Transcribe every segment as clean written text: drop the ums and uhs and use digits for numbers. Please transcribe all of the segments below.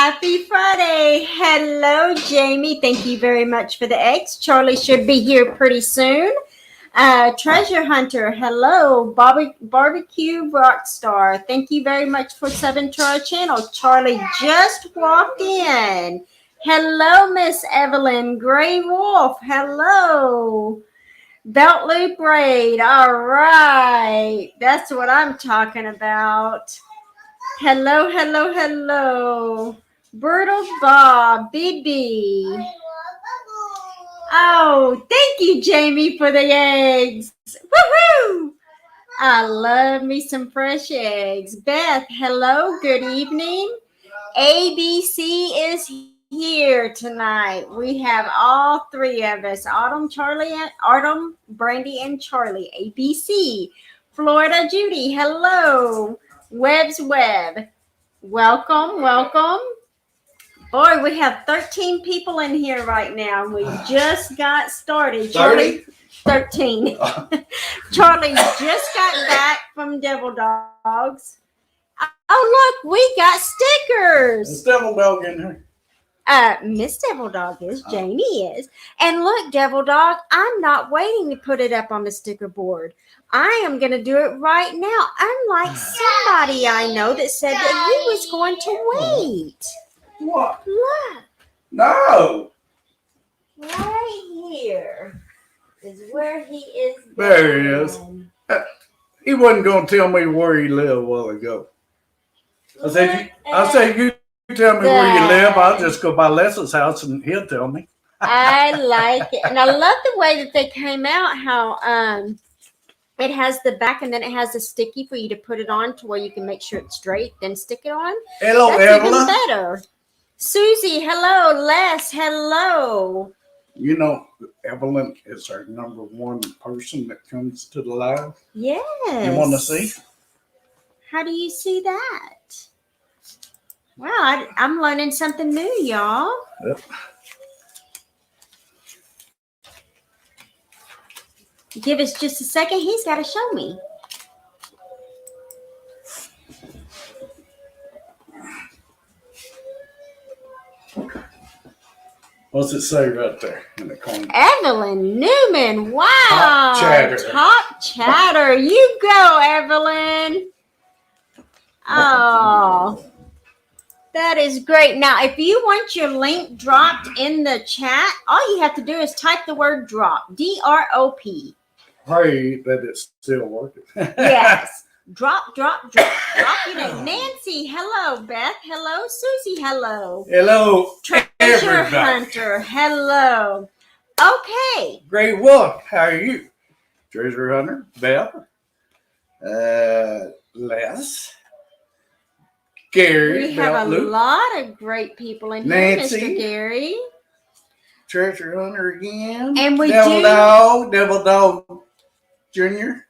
Happy Friday. Hello, Jamie. Thank you very much for the eggs. Charlie should be here pretty soon. Treasure Hunter. Hello. Barbecue Rockstar. Thank you very much for subbing to our channel. Charlie just walked in. Hello, Miss Evelyn. Gray Wolf. Hello. Belt loop braid. All right. That's what I'm talking about. Hello, hello, hello. Brutal Bob, BB. Oh, thank you, Jamie, for the eggs. Woohoo! I love me some fresh eggs. Beth, hello, good evening. ABC is here tonight. We have all three of us. Autumn, Brandy, and Charlie. ABC. Florida Judy, hello. Webb's Web. Welcome, welcome. Boy, we have 13 people in here right now. We just got started. Charlie, 13. Charlie just got back from Devil Dogs. Oh, look, we got stickers. There's Devil Dog in here. Miss Devil Dog is, Jamie is. And look, Devil Dog, I'm not waiting to put it up on the sticker board. I am going to do it right now. Unlike somebody I know that said that he was going to wait. What? Look. No. Right here is where he is. There he is. He wasn't going to tell me where he lived a while ago. I said, you tell me where you live. I'll just go by Les's house and he'll tell me. I like it. And I love the way that they came out, how it has the back and then it has a sticky for you to put it on to where you can make sure it's straight, then stick it on. Hello, That's Evelyn. even better. Susie, hello. Les, hello. You know, Evelyn is our number one person that comes to the live. Yes. You want to see? How do you see that? Wow, I'm learning something new, y'all. Yep. Give us just a second. He's got to show me. What's it say right there in the corner? Evelyn Newman. Wow. Top chatter. Top chatter. You go, Evelyn. Oh, that is great. Now, if you want your link dropped in the chat, all you have to do is type the word drop. D-R-O-P. Pray that it's still working. Yes. Drop your name. Nancy, hello. Beth, hello. Susie, hello. Hello, Treasure everybody. Hunter, hello. Okay. Great Wolf, how are you? Treasure Hunter, Beth, Les, Gary. We have a Luke, lot of great people in Nancy, here, Mr. Gary. Treasure Hunter again. And we Devil Dog Jr.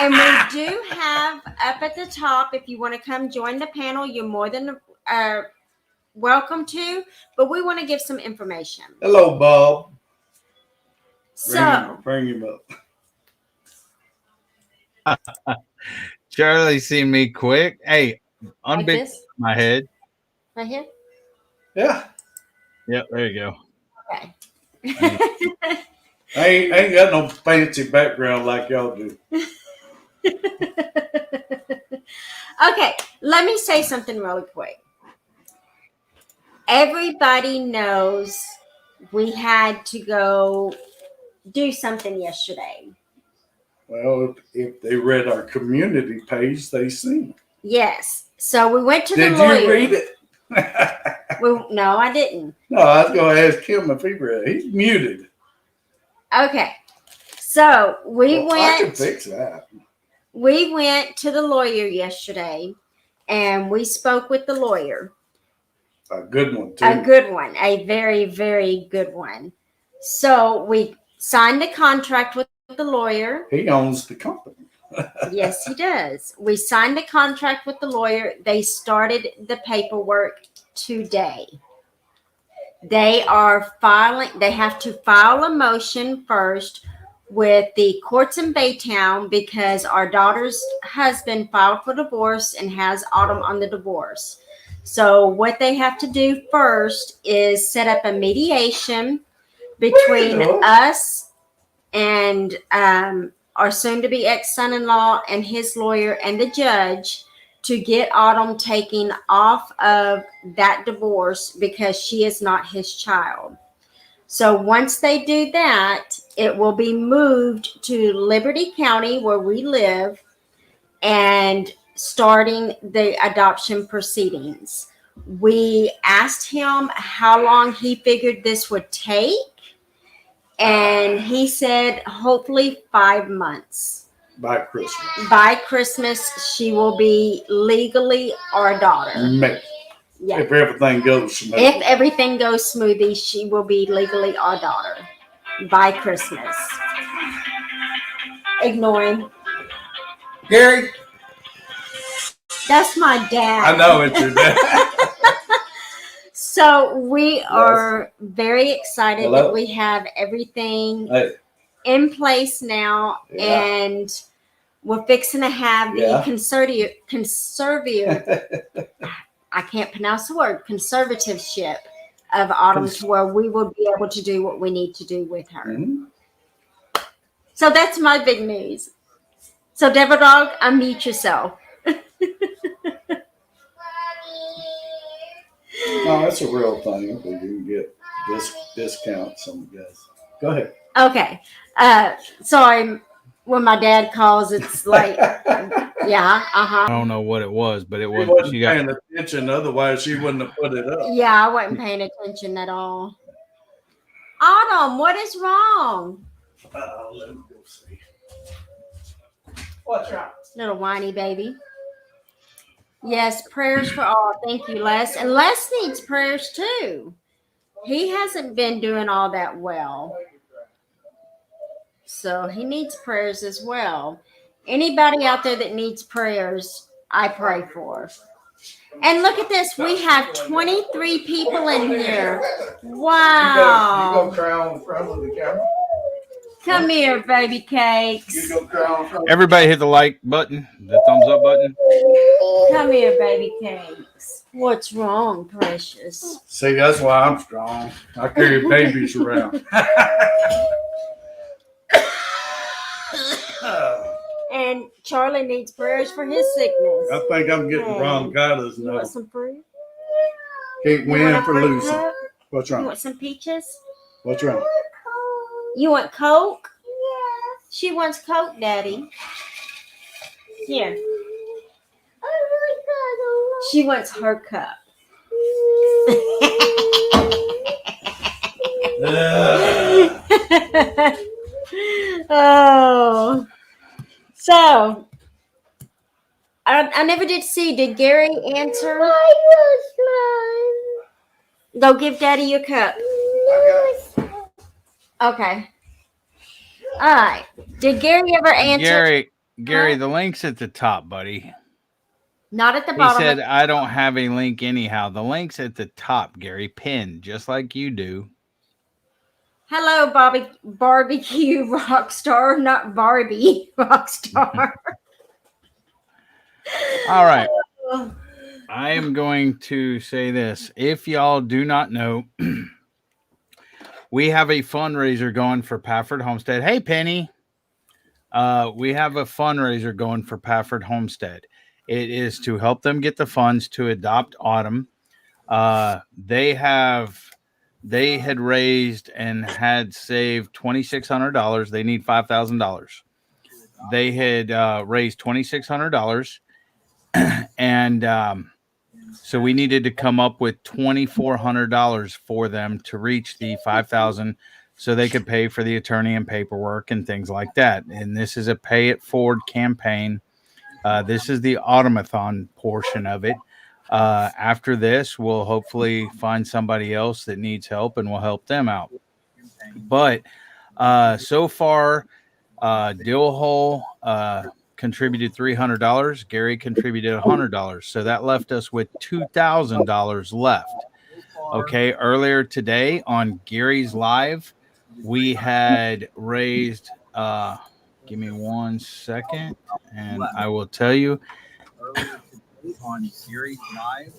And we do have up at the top, if you want to come join the panel, you're more than welcome to. But we want to give some information. Hello, Bob. So, bring him up. Charlie seen me quick. Hey, like unbig this, my head. right here. Yeah. Yep, there you go. Okay. I ain't got no fancy background like y'all do. Okay, let me say something really quick. Everybody knows we had to go do something yesterday. Well, if they read our community page, they seen. Yes. So we went to the Did lawyer. you read it? No, I didn't. No, I was going to ask him if he read it. He's muted. Okay. So we I can went. fix that. We went to the lawyer yesterday, and we spoke with the lawyer. A good one, too. A good one. A very, very good one. So we signed the contract with the lawyer. He owns the company. Yes, he does. We signed the contract with the lawyer. They started the paperwork today. They are filing. They have to file a motion first with the courts in Baytown because our daughter's husband filed for divorce and has Autumn on the divorce. So what they have to do first is set up a mediation between us and our soon-to-be ex-son-in-law and his lawyer and the judge to get Autumn taken off of that divorce because she is not his child. So once they do that, it will be moved to Liberty County where we live and starting the adoption proceedings. We asked him how long he figured this would take, and he said hopefully 5 months. By Christmas. By Christmas, she will be legally our daughter. Maybe. Yeah. If everything goes smoothly. If everything goes smoothly, she will be legally our daughter by Christmas. Ignoring. Gary? That's my dad. I know it's your dad. So we are very excited that we have everything in place now, and we're fixing to have the I can't pronounce the word, conservativeship of Autumn to where we will be able to do what we need to do with her. Mm-hmm. So that's my big news. So Devil Dog, unmute yourself. No, that's a real thing. We can get discounts on gas. Go ahead. Okay. Sorry, when my dad calls, it's like, I don't know what it was, but it was. She wasn't paying attention. Otherwise, she wouldn't have put it up. Yeah, I wasn't paying attention at all. Autumn, what is wrong? Let me go see. What's wrong? Little whiny baby. Yes, prayers for all. Thank you, Les. And Les needs prayers too. He hasn't been doing all that well. So he needs prayers as well. Anybody out there that needs prayers, I pray for. And look at this. We have 23 people in here. Wow. You go cry on the front of the camera. Come here, baby cakes. You go cry on front. Everybody hit the like button, the thumbs up button. Come here, baby cakes. What's wrong, precious? See, that's why I'm strong. I carry babies around. And Charlie needs prayers for his sickness. I think I'm getting bronchitis You now. want some fruit? Can't You win want a for fruit losing. cup? What's You wrong? want some peaches? What's wrong? You want Coke? Yes. She wants Coke, Daddy. Here. She wants her cup. Oh. So, I never did see. Did Gary answer? Go give Daddy your cup. Okay. All right. Did Gary ever answer? Gary, the link's at the top, buddy. Not at the He bottom. said, I don't have a link anyhow. The link's at the top, Gary, pinned, just like you do. Hello, Barbecue Rockstar, not Barbie Rockstar. All right. I am going to say this. If y'all do not know, we have a fundraiser going for Pafford Homestead. Hey, Penny. We have a fundraiser going for Pafford Homestead. It is to help them get the funds to adopt Autumn. They had raised and had saved $2,600. They need $5,000. They had raised $2,600. And so we needed to come up with $2,400 for them to reach the $5,000 so they could pay for the attorney and paperwork and things like that. And this is a pay it forward campaign. This is the automathon portion of it. After this, we'll hopefully find somebody else that needs help and we'll help them out. But so far, Dillhole contributed $300. Gary contributed $100. So that left us with $2,000 left. Okay. Earlier today on Gary's Live, we had raised, give me 1 second and I will tell you. On Gary's Live,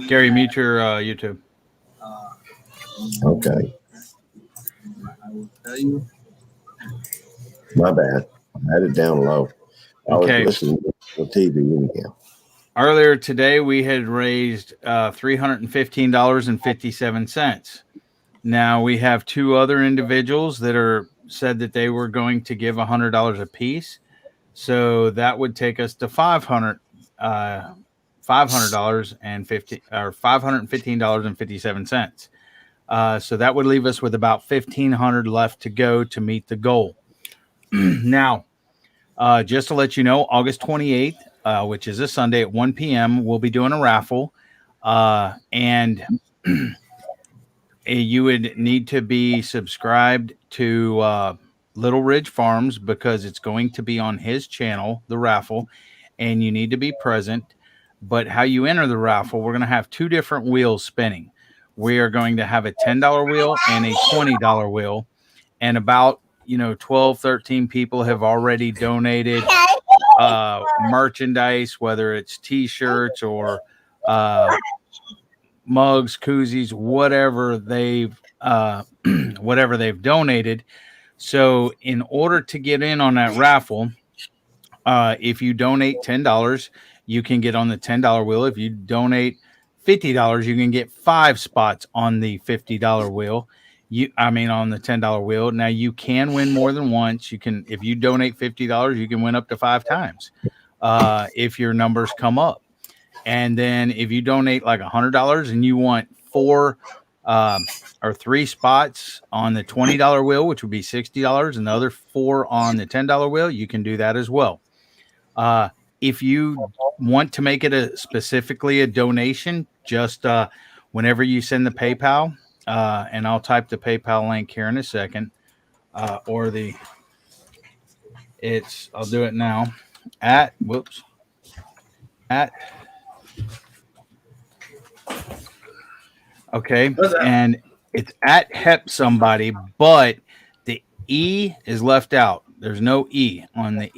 Gary, mute your YouTube. Okay. My bad. I had it down low. I Okay. was listening to TV anyhow. Earlier today, we had raised $315.57. Now we have two other individuals that are said that they were going to give $100 a piece. So that would take us to $515.57. So that would leave us with about $1,500 left to go to meet the goal. Now, just to let you know, August 28th, which is a Sunday at 1 p.m., we'll be doing a raffle. And you would need to be subscribed to Little Ridge Farms because it's going to be on his channel, the raffle, and you need to be present. But how you enter the raffle, we're going to have two different wheels spinning. We are going to have a $10 wheel and a $20 wheel. And about 12, 13 people have already donated merchandise, whether it's t-shirts or mugs, koozies, whatever they've donated. So in order to get in on that raffle, if you donate $10, you can get on the $10 wheel. If you donate $50, you can get 5 spots on the $50 wheel. On the $10 wheel. Now you can win more than once. You can, if you donate $50, you can win up to 5 times if your numbers come up. And then if you donate like $100 and you want 4 or 3 spots on the $20 wheel, which would be $60, and the other 4 on the $10 wheel, you can do that as well. If you want to make it specifically a donation, just whenever you send the PayPal, and I'll type the PayPal link here in a second, I'll do it now okay, and it's at help somebody, but the E is left out. There's no E on the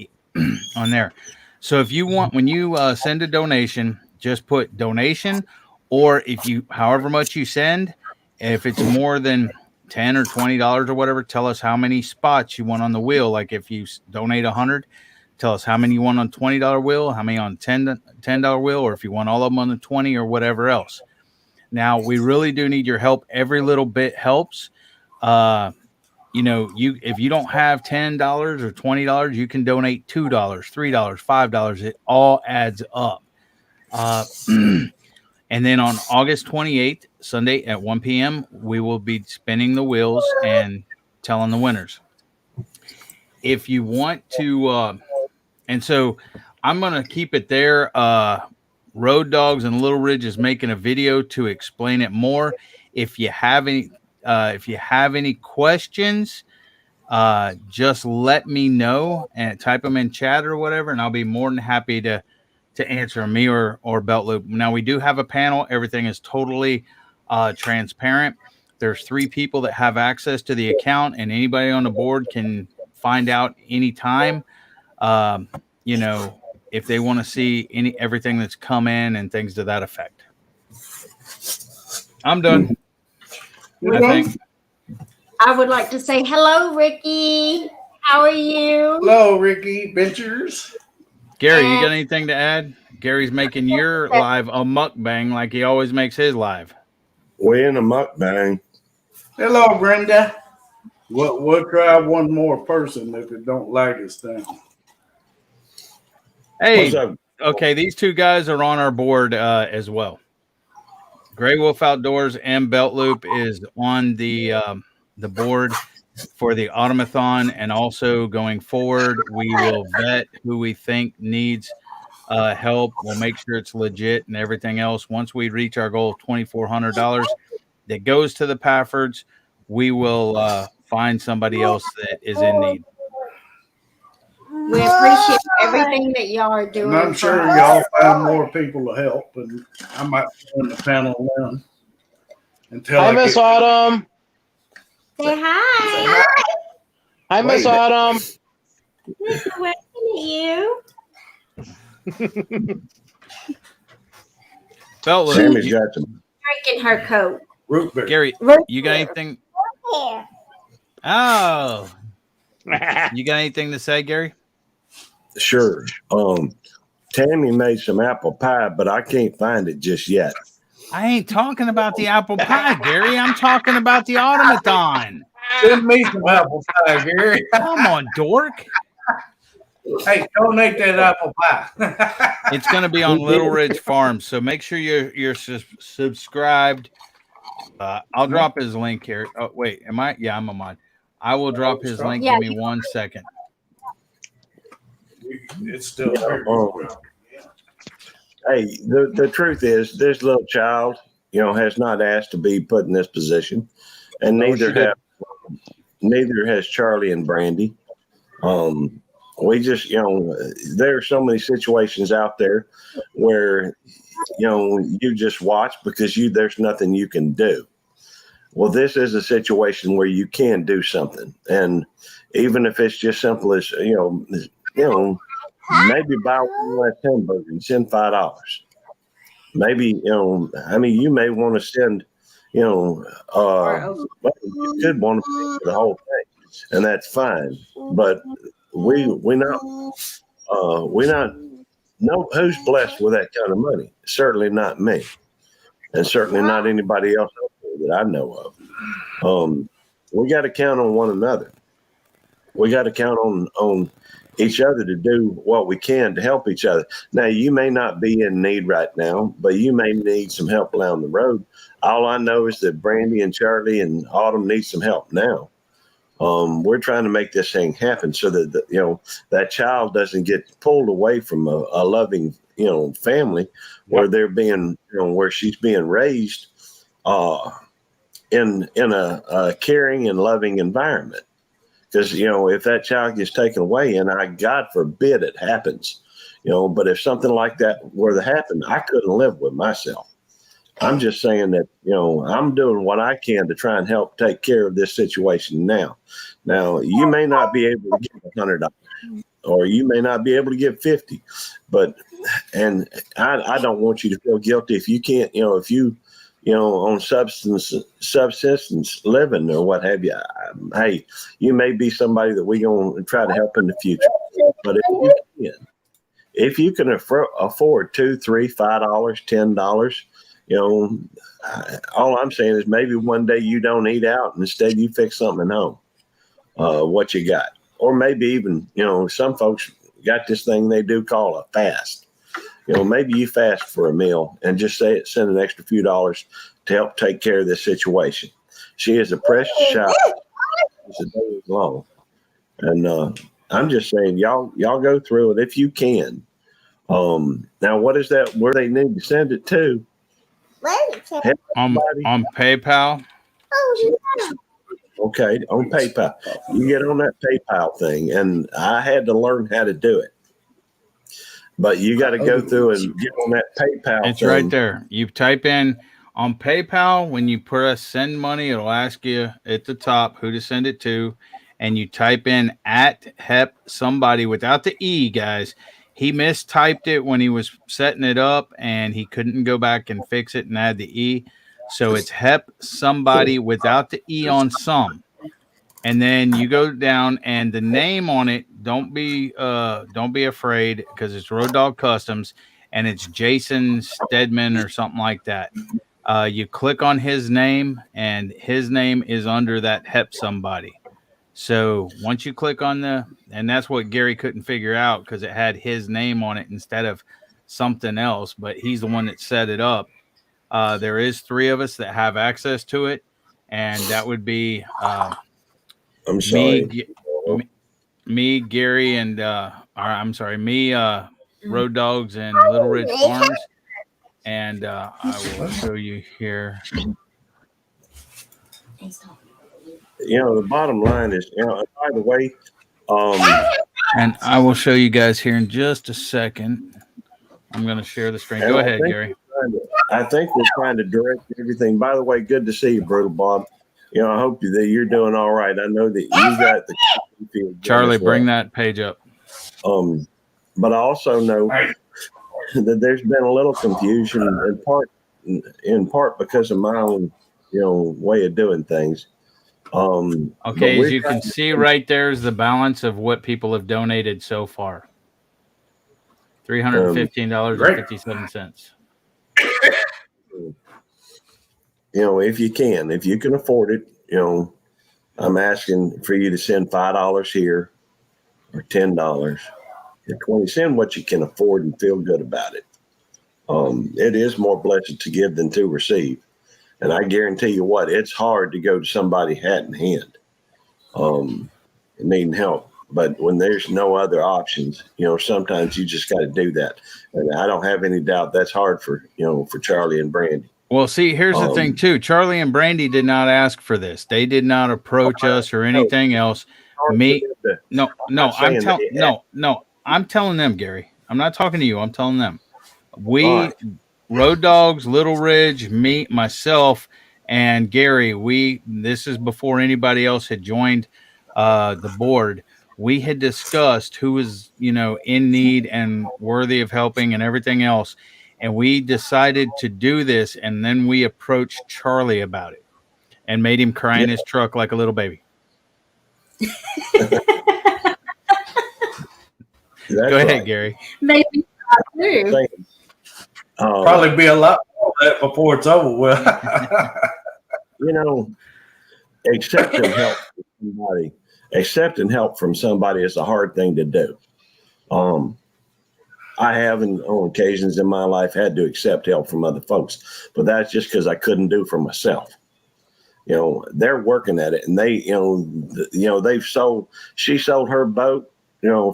on there. So if you want, when you send a donation, just put donation, or however much you send, if it's more than $10 or $20 or whatever, tell us how many spots you want on the wheel. Like if you donate 100, tell us how many you want on $20 wheel, how many on $10 wheel, or if you want all of them on the 20 or whatever else. Now we really do need your help. Every little bit helps. If you don't have $10 or $20, you can donate $2, $3, $5. It all adds up. And then on August 28th, Sunday at 1 p.m., we will be spinning the wheels and telling the winners. If you want to, and so I'm going to keep it there. Road Dogs and Little Ridge is making a video to explain it more. If you have any questions, just let me know and type them in chat or whatever, and I'll be more than happy to answer me or Belt Loop. Now we do have a panel. Everything is totally transparent. There's 3 people that have access to the account, and anybody on the board can find out anytime. If they want to see everything that's come in and things to that effect. I'm done. I think. I would like to say hello, Ricky. How are you? Hello, Ricky Ventures. Gary, you got anything to add? Gary's making your live a mukbang like he always makes his live. We're in a mukbang. Hello, Brenda. We'll try one more person if it don't lag us down. Hey, okay, these 2 guys are on our board as well. Gray Wolf Outdoors and Belt Loop is on the board for the automathon, and also going forward, we will vet who we think needs help. We'll make sure it's legit and everything else. Once we reach our goal of $2,400 that goes to the Paffords, we will find somebody else that is in need. We appreciate everything that y'all are doing. And I'm sure y'all find more people to help, and I might join the panel then. Hi, Miss Autumn. Say hi. Hi, Miss Autumn. We're waiting at you. Fellas, Sammy's got some. Drinking her Coke. Root beer. Gary, you got anything? Oh, you got anything to say, Gary? Sure. Tammy made some apple pie, but I can't find it just yet. I ain't talking about the apple pie, Gary. I'm talking about the automaton. Send me some apple pie, Gary. Come on, dork. Hey, donate that apple pie. It's going to be on Little Ridge Farm, so make sure you're subscribed. I'll drop his link here. Oh, wait, am I? Yeah, I'm a mod. I will drop his link. Give me 1 second. It's still Hey, the truth is, this little child, has not asked to be put in this position, and neither has Charlie and Brandy. We just, there are so many situations out there where, you just watch because there's nothing you can do. Well, this is a situation where you can do something, and even if it's just simple as maybe buy one less hamburger and send $5. Maybe you may want to send you could want to pay for the whole thing, and that's fine. But we not know who's blessed with that kind of money. Certainly not me, and certainly not anybody else out there that I know of. We got to count on one another. We got to count on each other to do what we can to help each other. Now, you may not be in need right now, but you may need some help down the road. All I know is that Brandy and Charlie and Autumn need some help now. We're trying to make this thing happen so that that child doesn't get pulled away from a loving family where they're being where she's being raised in a caring and loving environment. Because, if that child gets taken away, and God forbid it happens, but if something like that were to happen, I couldn't live with myself. I'm just saying that, I'm doing what I can to try and help take care of this situation now. Now, you may not be able to get $100, or you may not be able to get $50, and I don't want you to feel guilty if you can't, if you on subsistence living or what have you. Hey, you may be somebody that we're going to try to help in the future. But if you can afford $2, $3, $5, $10, all I'm saying is maybe one day you don't eat out and instead you fix something at home, what you got. Or maybe even, some folks got this thing they do call a fast. Maybe you fast for a meal and just send an extra few dollars to help take care of this situation. She is a precious child. It's a day long. And I'm just saying, y'all go through it if you can. Now, what is that? Where they need to send it to? On PayPal. Okay, on PayPal. You get on that PayPal thing, and I had to learn how to do it. But you got to go through and get on that PayPal. It's thing. Right there. You type in on PayPal, when you press send money, it'll ask you at the top who to send it to. And you type in @HEP somebody without the E, guys. He mistyped it when he was setting it up, and he couldn't go back and fix it and add the E. So it's HEP somebody without the E on some. And then you go down, and the name on it, don't be afraid, because it's Road Dog Customs, and it's Jason Stedman or something like that. You click on his name, and his name is under that HEP somebody. So once you click on and that's what Gary couldn't figure out, because it had his name on it instead of something else, but he's the one that set it up. There is 3 of us that have access to it, and that would be I'm sorry. Me, Gary, and Road Dogs and Little Ridge Farms. And I will show you here. The bottom line is, by the way, and I will show you guys here in just a second. I'm going to share the screen. Go ahead, Gary. I think we're trying to direct everything. By the way, good to see you, Brutal Bob. I hope that you're doing all right. I know that you got the Charlie, bring that page up. But I also know there's been a little confusion in part because of my own, way of doing things. Okay, as you can see right there is the balance of what people have donated so far. $315.57. If you can afford it, I'm asking for you to send $5 here or $10 or 20. Send what you can afford and feel good about it. It is more blessed to give than to receive. And I guarantee you what, it's hard to go to somebody hat in hand, needing help. But when there's no other options, sometimes you just got to do that. And I don't have any doubt that's hard for Charlie and Brandy. Well, see, here's the thing too. Charlie and Brandy did not ask for this. They did not approach us or anything else. No, I'm telling them, Gary. I'm not talking to you. I'm telling them. Road Dogs, Little Ridge, me, myself, and Gary. This is before anybody else had joined the board. We had discussed who was, in need and worthy of helping and everything else. And we decided to do this. And then we approached Charlie about it and made him cry in his truck like a little baby. Go ahead, Gary. Maybe I do. Probably be a lot more of that before it's over with. Accepting help from somebody is a hard thing to do. I have, on occasions in my life, had to accept help from other folks, but that's just because I couldn't do for myself. They're working at it, and she sold her boat,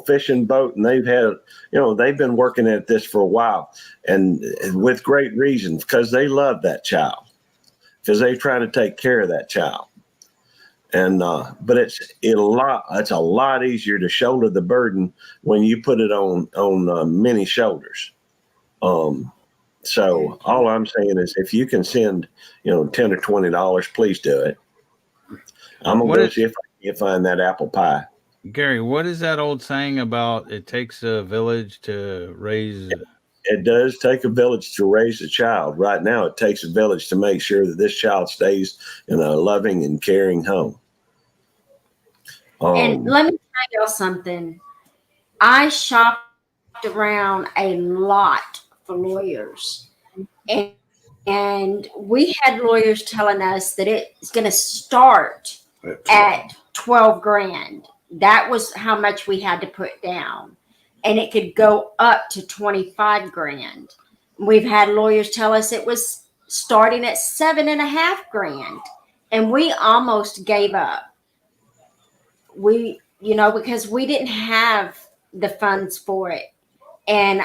fishing boat, and they've been working at this for a while, and with great reason, because they love that child, because they're trying to take care of that child. And but it's a lot easier to shoulder the burden when you put it on many shoulders. So all I'm saying is, if you can send $10 or $20, please do it. I'm gonna go see if I can find that apple pie. Gary, what is that old saying about it takes a village to raise? It does take a village to raise a child. Right now, it takes a village to make sure that this child stays in a loving and caring home. And let me tell y'all something. I shopped around a lot for lawyers, and we had lawyers telling us that it's going to start at 12 grand. That was how much we had to put down, and it could go up to 25 grand. We've had lawyers tell us it was starting at 7.5 grand, and we almost gave up. Because we didn't have the funds for it. And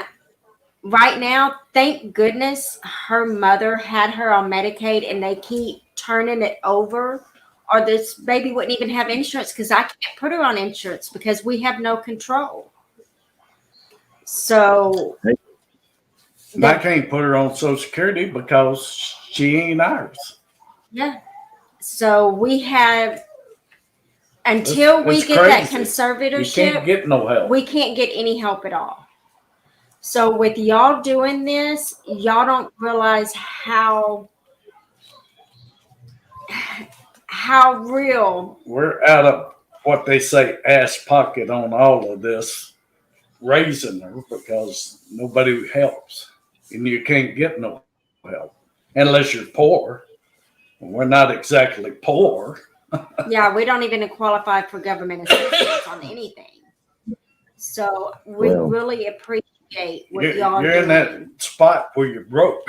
right now, thank goodness her mother had her on Medicaid, and they keep turning it over, or this baby wouldn't even have insurance, because I can't put her on insurance because we have no control. So I can't put her on Social Security because she ain't ours. Yeah. So we have, until we get that conservatorship, you can't get no help. We can't get any help at all. So with y'all doing this, y'all don't realize how real. We're out of what they say ass pocket on all of this, raising her, because nobody helps, and you can't get no help unless you're poor. We're not exactly poor. Yeah, we don't even qualify for government assistance on anything. So we really appreciate what y'all You're doing. in that spot where you're broke.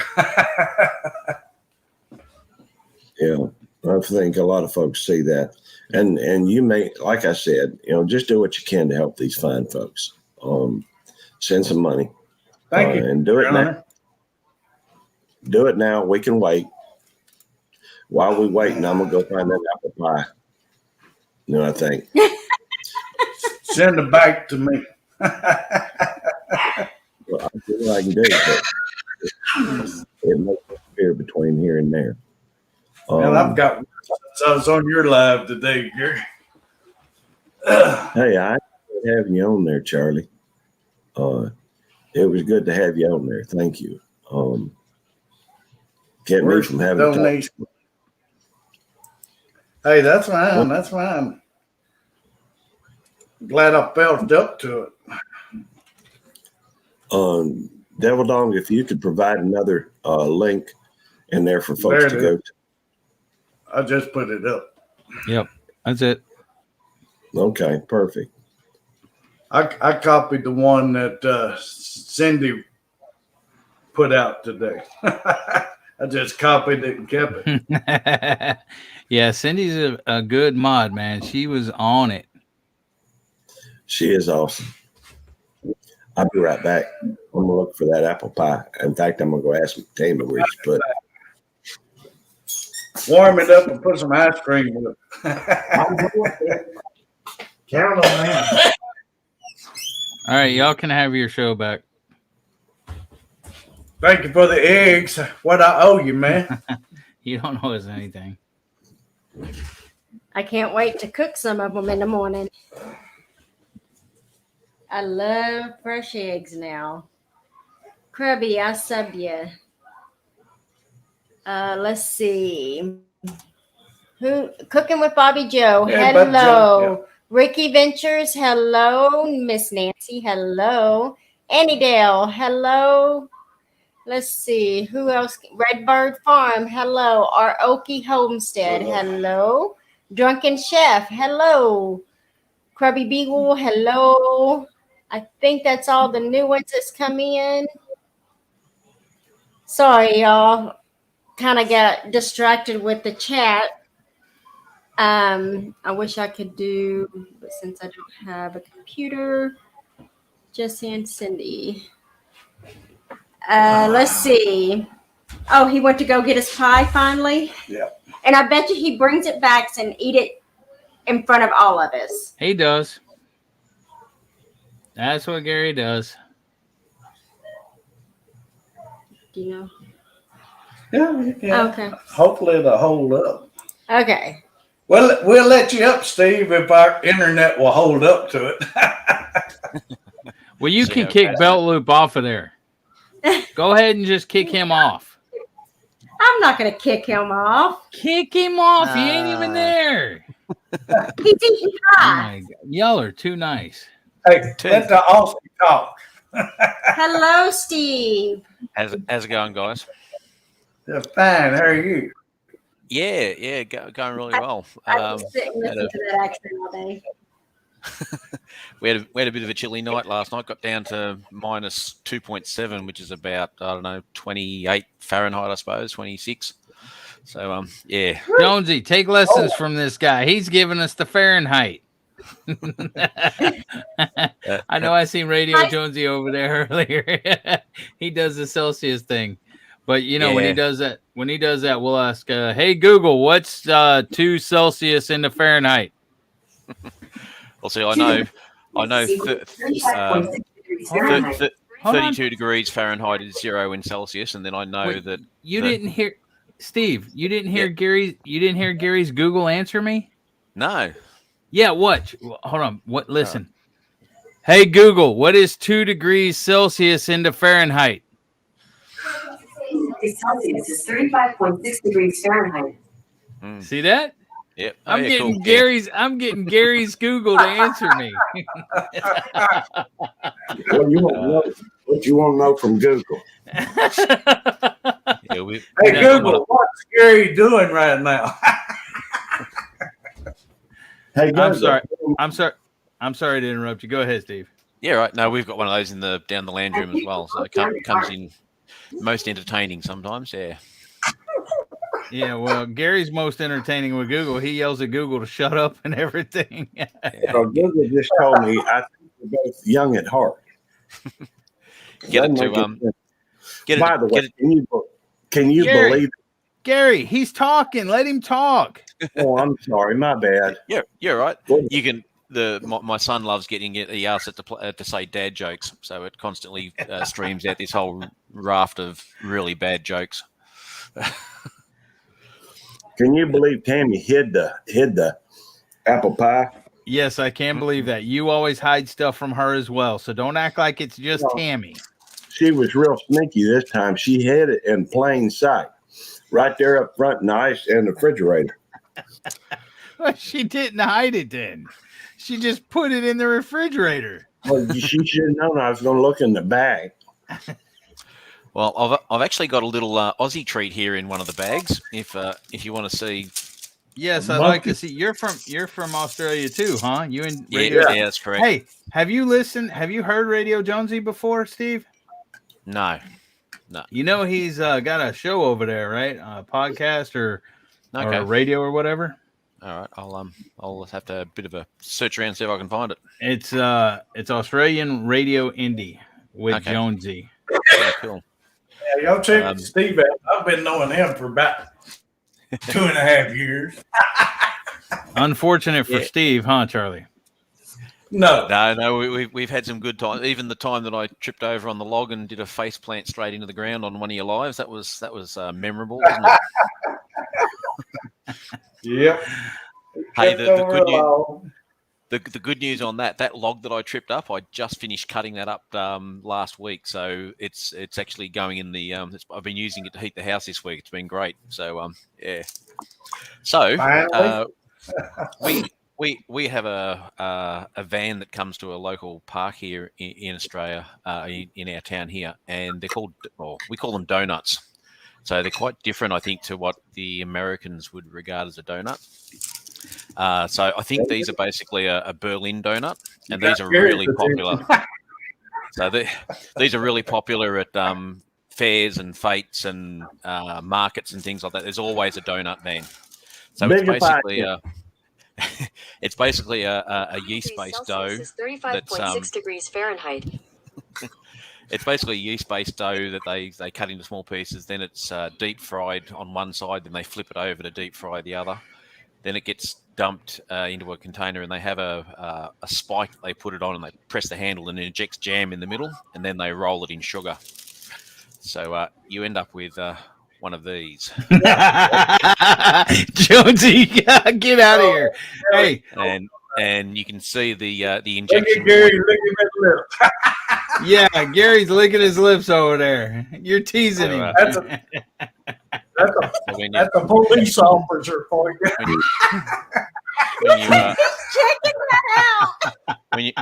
Yeah, I think a lot of folks see that. And you may, like I said, just do what you can to help these fine folks. Send some money. Thank you. And do it now. Do it now. We can wait. While we waiting, I'm going to go find that apple pie. I think. Send it back to me. Well, I feel what I can do, but it makes a fear between here and there. And I've got since I was on your live today, Gary. Hey, I enjoyed having you on there, Charlie. It was good to have you on there. Thank you. Kept me Where's from the having to donation? Hey, that's fine. That's fine. Glad I felt up to it. Devil Dong, if you could provide another link in there for folks to go to. I just put it up. Yep, that's it. Okay, perfect. I copied the one that Cindy put out today. I just copied it and kept it. Yeah, Cindy's a good mod, man. She was on it. She is awesome. I'll be right back. I'm going to look for that apple pie. In fact, I'm going to go ask Tammy where she put it. Warm it up and put some ice cream with it. Count on that. All right, y'all can have your show back. Thank you for the eggs. What I owe you, man. You don't owe us anything. I can't wait to cook some of them in the morning. I love fresh eggs now. Krabby, I sub you. Let's see. Who cooking with Bobby Joe? Yeah, Hello. Bobby Joe, yeah. Ricky Ventures, hello. Miss Nancy, hello. Annie Dale, hello. Let's see. Who else? Redbird Farm, hello. Our Okie Homestead, hello. Drunken Chef, hello. Krabby Beagle, hello. I think that's all the new ones that's come in. Sorry, y'all. Kind of got distracted with the chat. I wish I could do, but since I don't have a computer, Jesse and Cindy. Let's see. Oh, he went to go get his pie finally? Yeah. And I bet you he brings it back and eat it in front of all of us. He does. That's what Gary does. Do you know? Yeah. Okay. Hopefully it'll hold up. Okay. Well, we'll let you up, Steve, if our internet will hold up to it. Well, you can kick Belt Loop off of there. Go ahead and just kick him off. I'm not going to kick him off. Kick him off. He ain't even there. He's eating Oh pie. my God. Y'all are too nice. Hey, let the Aussie talk. Hello, Steve. How's it going, guys? Yeah, fine. How are you? Yeah, going really well. I just sit and listen to that accent all day. We had a bit of a chilly night last night. Got down to minus 2.7, which is about 28 Fahrenheit, I suppose, 26. So yeah. Jonesy, take lessons from this guy. He's giving us the Fahrenheit. I know I seen Radio Jonesy over there earlier. He does the Celsius thing. But when he does that, we'll ask, hey Google, what's 2 Celsius into Fahrenheit? Well, see, I know 32 degrees Fahrenheit is 0 in Celsius, and then I know that you didn't hear Steve. You didn't hear Gary's. You didn't hear Gary's Google answer me. No. Yeah. What? Hold on. What? Listen. Hey Google, what is 2 degrees Celsius into Fahrenheit? Celsius is 35.6 degrees Fahrenheit. See that? Yep. I'm getting Gary's Google to answer me. Well, you won't know what you want to know from Google. Hey Google, what's Gary doing right now? Hey, I'm sorry to interrupt you. Go ahead, Steve. Yeah, right. No, we've got one of those down the land room as well, so it comes in most entertaining sometimes. Yeah. Yeah, well, Gary's most entertaining with Google. He yells at Google to shut up and everything. So Google just told me I think we're both young at heart. By the way, can you Gary, believe it? Gary, he's talking. Let him talk. Oh, I'm sorry. My bad. Yeah, you're right. You can. My son loves he asks it to say dad jokes, so it constantly streams out this whole raft of really bad jokes. Can you believe Tammy hid the apple pie? Yes, I can believe that. You always hide stuff from her as well, so don't act like it's just Tammy. she was real sneaky this time. She hid it in plain sight, right there up front in the ice and the refrigerator. Well, she didn't hide it then. She just put it in the refrigerator. Well, she should have known I was going to look in the bag. Well, I've actually got a little Aussie treat here in one of the bags. If you want to see. Yes, I'd like to see. You're from Australia too, huh? You in Radio? Yeah, that's correct. Hey, have you listened? Have you heard Radio Jonesy before, Steve? No. You know he's got a show over there, right? A podcast or radio or whatever. All right, I'll have to a bit of a search around and see if I can find it. It's Australian Radio Indie with Jonesy. Yeah, cool. Yeah, y'all check Steve out. I've been knowing him for about 2.5 years. Unfortunate for Steve, huh, Charlie? No, we've had some good times. Even the time that I tripped over on the log and did a face plant straight into the ground on one of your lives, that was memorable, wasn't it? Yep. Hey, the good news on that log that I tripped up, I just finished cutting that up last week, so it's actually going in the. I've been using it to heat the house this week. It's been great. So yeah. So we have a van that comes to a local park here in Australia, in our town here, and they're called, we call them donuts. So they're quite different, I think, to what the Americans would regard as a donut. So I think these are basically a Berlin donut, and these are really popular. So these are really popular at fairs and fetes and markets and things like that. There's always a donut van. So it's basically a yeast-based dough. 35.6 degrees Fahrenheit. It's basically a yeast-based dough that they cut into small pieces. Then it's deep fried on one side. Then they flip it over to deep fry the other. Then it gets dumped into a container, and they have a spike that they put it on, and they press the handle, and it injects jam in the middle, and then they roll it in sugar. So you end up with one of these. Jonesy, get out of here! Hey, and you can see the injection. Yeah, Gary's licking his lips over there. You're teasing him. That's a police officer for you.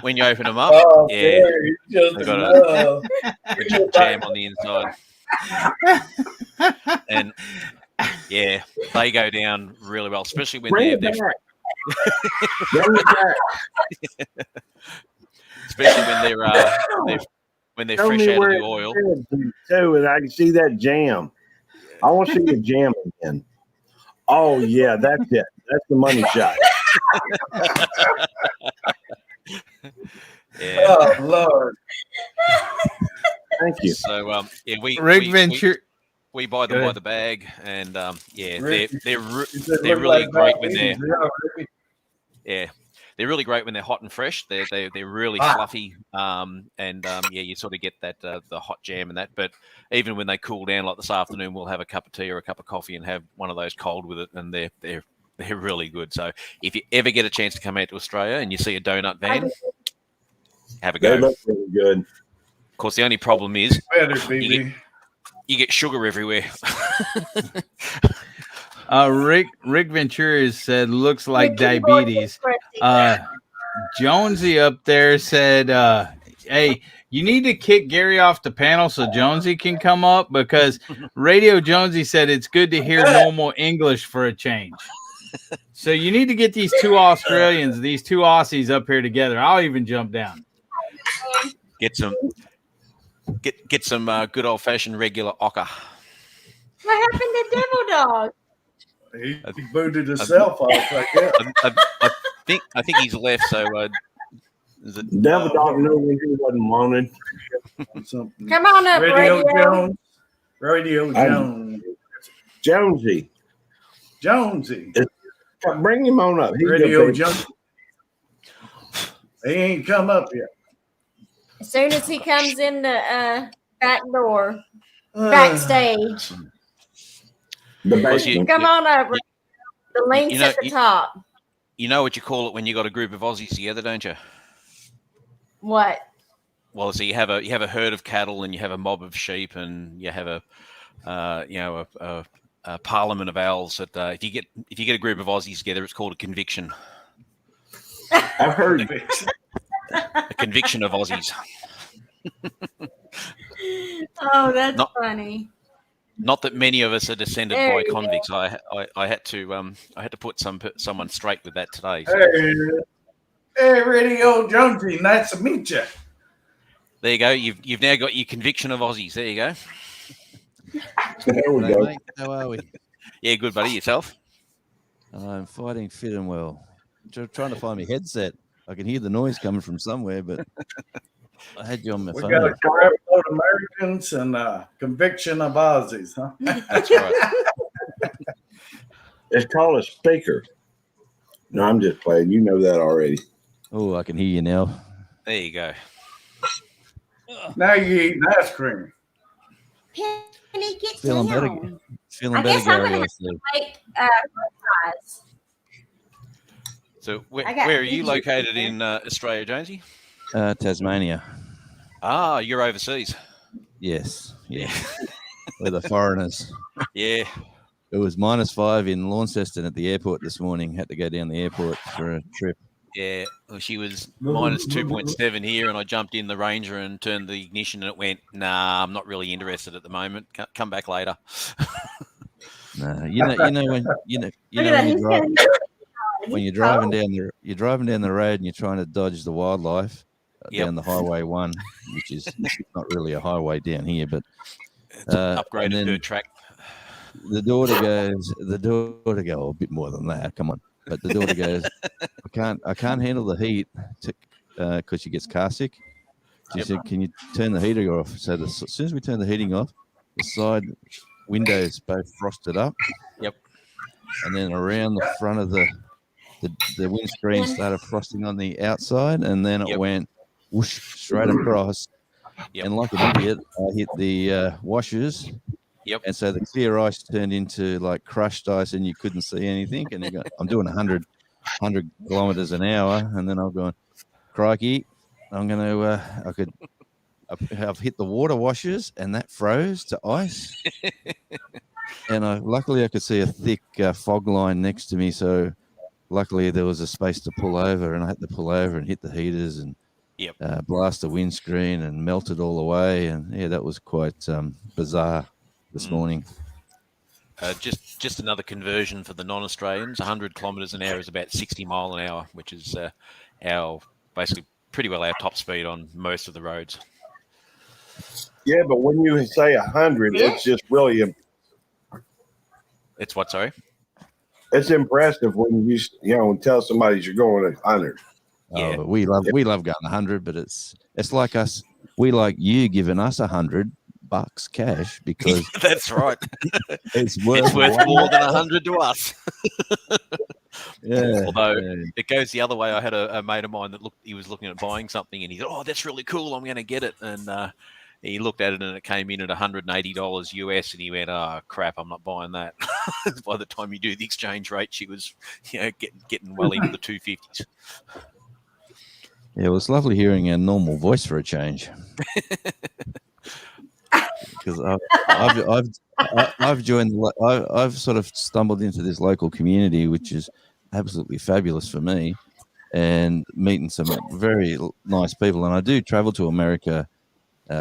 When you open them up, they got a jam on the inside, and they go down really well, especially when especially when they're fresh out of the oil. Too, and I can see that jam. I want to see the jam again. Oh yeah, that's it. That's the money shot. Yeah. Oh Lord. Thank you. So we buy them by the bag, and they're really great when they're really great when they're hot and fresh. They're really fluffy, and you sort of get that the hot jam and that. But even when they cool down, like this afternoon, we'll have a cup of tea or a cup of coffee and have one of those cold with it, and they're really good. So if you ever get a chance to come out to Australia and you see a donut van, have a go. They look really good. Of course, the only problem is you get sugar everywhere. Rick Ventura said, looks like diabetes. Jonesy up there said, hey, you need to kick Gary off the panel so Jonesy can come up, because Radio Jonesy said it's good to hear normal English for a change. So you need to get these two Australians, these two Aussies up here together. I'll even jump down. Get some good old fashioned regular ochre. What happened to Devil Dog? He booted himself off, I guess. I think he's left. So Devil Dog knew when he wasn't wanted. Come on up, Radio Jones. Radio Jones. Jonesy. Bring him on up. Radio Jones. He ain't come up yet. As soon as he comes in the back door, backstage. Come on over. The link's at the top. You know what you call it when you got a group of Aussies together, don't you? What? Well, so you have a herd of cattle, and you have a mob of sheep, and you have a parliament of owls. That if you get a group of Aussies together, it's called a conviction. I've heard A conviction of Aussies. Oh, that's funny. Not that many of us are descended There by you convicts. I had to put someone straight with that today. So. Hey, Radio Jonesy, nice to meet you. There you go. You've now got your conviction of Aussies. There you go. there we go. Mate, how are we? Yeah, good buddy. Yourself? I'm fighting fit and well. Trying to find my headset. I can hear the noise coming from somewhere, but I had you on my We phone. got a crap load of Americans and a conviction of Aussies, huh? That's right. It's called a speaker. No, I'm just playing. You know that already. Oh, I can hear you now. There you go. Now you eating ice cream. Penny, get Feeling better. down. Feeling I better, guess I'm Gary. gonna I have see. to make fries. So where I got are you pictures located here. in Australia, Jonesy? Tasmania. Ah, you're overseas. Yes. Yeah. We're the foreigners. Yeah. It was -5 in Launceston at the airport this morning. Had to go down the airport for a trip. Yeah. Well, she was -2.7 here, and I jumped in the Ranger and turned the ignition, and it went, nah, I'm not really interested at the moment. Come back later. No, you know when Look when at you that. drive, when He's you're driving cold. down the road and you're trying to dodge the wildlife Yep. down the Highway 1, which is not really a highway down here, but It's an and upgraded then dirt track. the daughter goes, oh, a bit more than that, come on. But the daughter goes, I can't handle the heat because she gets car sick. She said, can you turn the heater off? So as soon as we turn the heating off, the side windows both frosted up. Yep. And then around the front of the windscreen started frosting on the outside, and then it went whoosh straight across. Yep. And like an idiot, I hit the washers. Yep. And so the clear ice turned into like crushed ice, and you couldn't see anything. And I'm doing 100 kilometers an hour, and then I'm going, crikey, I'm going to I've hit the water washers, and that froze to ice. And luckily I could see a thick fog line next to me, so luckily there was a space to pull over, and I had to pull over and hit the heaters and blast the windscreen and melt it all away. And yeah, that was quite bizarre this morning. Just another conversion for the non-Australians. 100 kilometres an hour is about 60 mile an hour, which is our basically pretty well our top speed on most of the roads. Yeah, but when you say 100, it's just really. It's what? Sorry. It's impressive when you tell somebody you're going at 100. Yeah, but we love going 100, but it's like us. We like you giving us $100 cash because that's right. It's worth more than 100 to us. Yeah. Although it goes the other way. I had a mate of mine that he was looking at buying something, and he thought, "Oh, that's really cool. I'm going to get it." And he looked at it, and it came in at $180 US, and he went, "Oh crap, I'm not buying that." By the time you do the exchange rate, she was, getting well into the 250s. Yeah, it was lovely hearing a normal voice for a change. Because I've joined. I've sort of stumbled into this local community, which is absolutely fabulous for me, and meeting some very nice people. And I do travel to America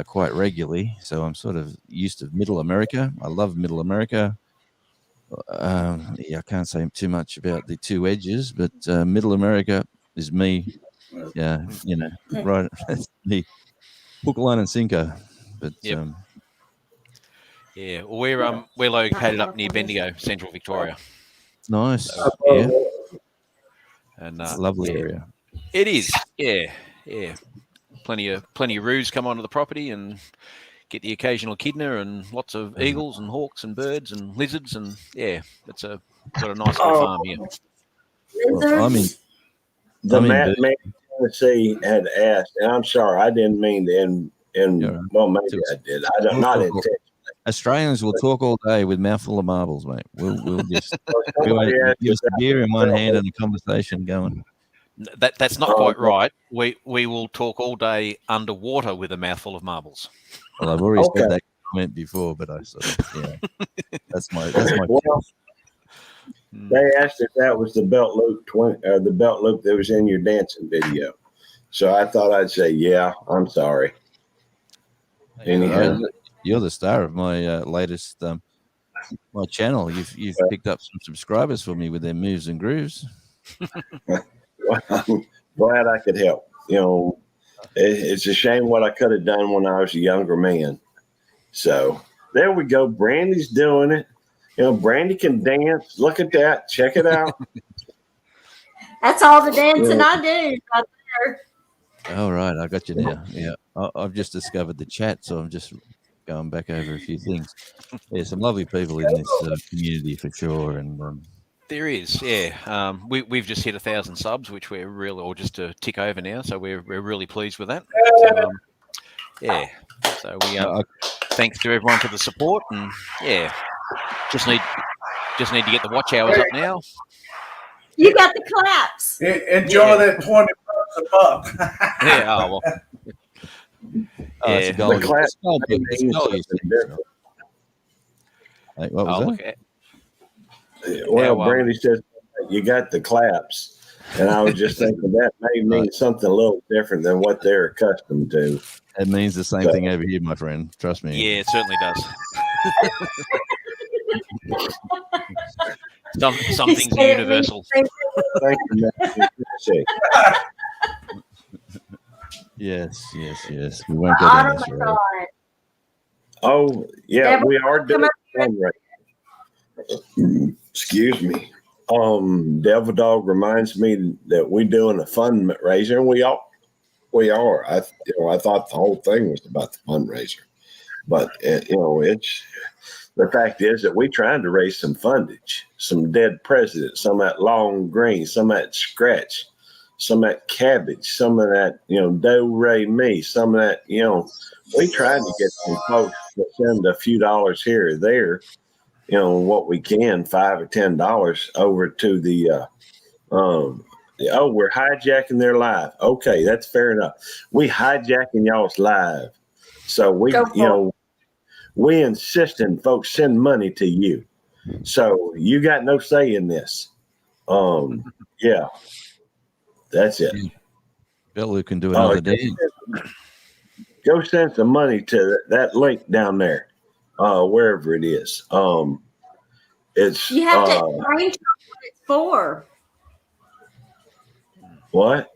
quite regularly, so I'm sort of used to Middle America. I love Middle America. I can't say too much about the two edges, but Middle America is me. Yeah, right. That's me. Hook, line, and sinker. But yeah, well, we're located up near Bendigo, Central Victoria. Nice. Yeah. And it's a lovely area. It is. Yeah. Plenty of roos come onto the property and get the occasional echidna and lots of eagles and hawks and birds and lizards, and it's got a nice little farm here. Well, Matt man Tennessee had asked, and I'm sorry, I didn't mean to. Well, maybe I did. I don't not intentionally. Australians will talk all day with mouthful of marbles, mate. We'll just give us a beer in one hand and a conversation going. That's not quite right. We will talk all day underwater with a mouthful of marbles. Well, I've already said that comment before, but I sort of, that's my. Well, they asked if that was the belt loop the belt loop that was in your dancing video. So I thought I'd say, yeah, I'm sorry. Anyhow, you're the star of my latest my channel. You've picked up some subscribers for me with their moves and grooves. Well, I'm glad I could help. It's a shame what I could have done when I was a younger man. So there we go. Brandy's doing it. Brandy can dance. Look at that. Check it out. That's all the dancing I do right there. All right, I got you now. Yeah, I've just discovered the chat, so I'm just going back over a few things. There's some lovely people in this community for sure, and there is, yeah. We've just hit 1,000 subs, which we're really, or just to tick over now, so we're really pleased with that. So, yeah. So we thanks to everyone for the support, and just need to get the watch hours up now. You got the claps. Enjoy that $20 a buck. Yeah. Oh well. It's a what was that? Well, Brandy says you got the claps, and I was just thinking that may mean something a little different than what they're accustomed to. It means the same thing over here, my friend. Trust me. Yeah, it certainly does. Some things are universal. Thank you, Yes. We won't go down this road. Oh, yeah, we are doing fundraising. Excuse me. Devil Dog reminds me that we're doing a fundraiser, and we are. I thought the whole thing was about the fundraiser, but it's the fact is that we're trying to raise some fundage, some dead presidents, some of that long green, some of that scratch, some of that cabbage, some of that do re mi, some of that we tried to get some folks to send a few dollars here or there, what we can, $5 or $10 over to the we're hijacking their live. Okay, that's fair enough. We hijacking y'all's live. So we insisting folks send money to you. So you got no say in this. Yeah. That's it. Bill can do another day. Go send some money to that link down there. Wherever it is. It's you have to explain to them what it's for. What?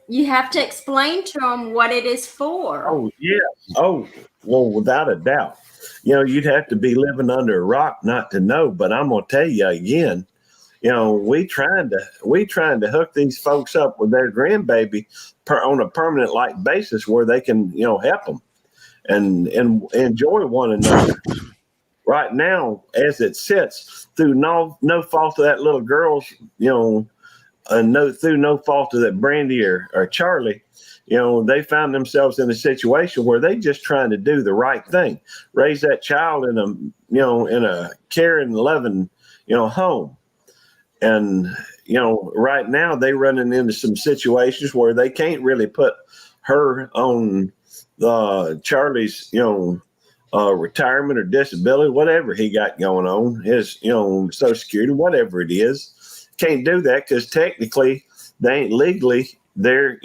You have to explain to them what it is for. Oh, yeah. Oh, well, without a doubt. You'd have to be living under a rock not to know. But I'm gonna tell you again. We trying to hook these folks up with their grandbaby on a permanent basis where they can help them and enjoy one another. Right now, as it sits, through no fault of that little girl's, through no fault of that Brandy or Charlie, they found themselves in a situation where they just trying to do the right thing, raise that child in a caring, loving, home. And, right now they running into some situations where they can't really put her on Charlie's, retirement or disability, whatever he got going on, his, Social Security, whatever it is. Can't do that because technically they ain't legally there,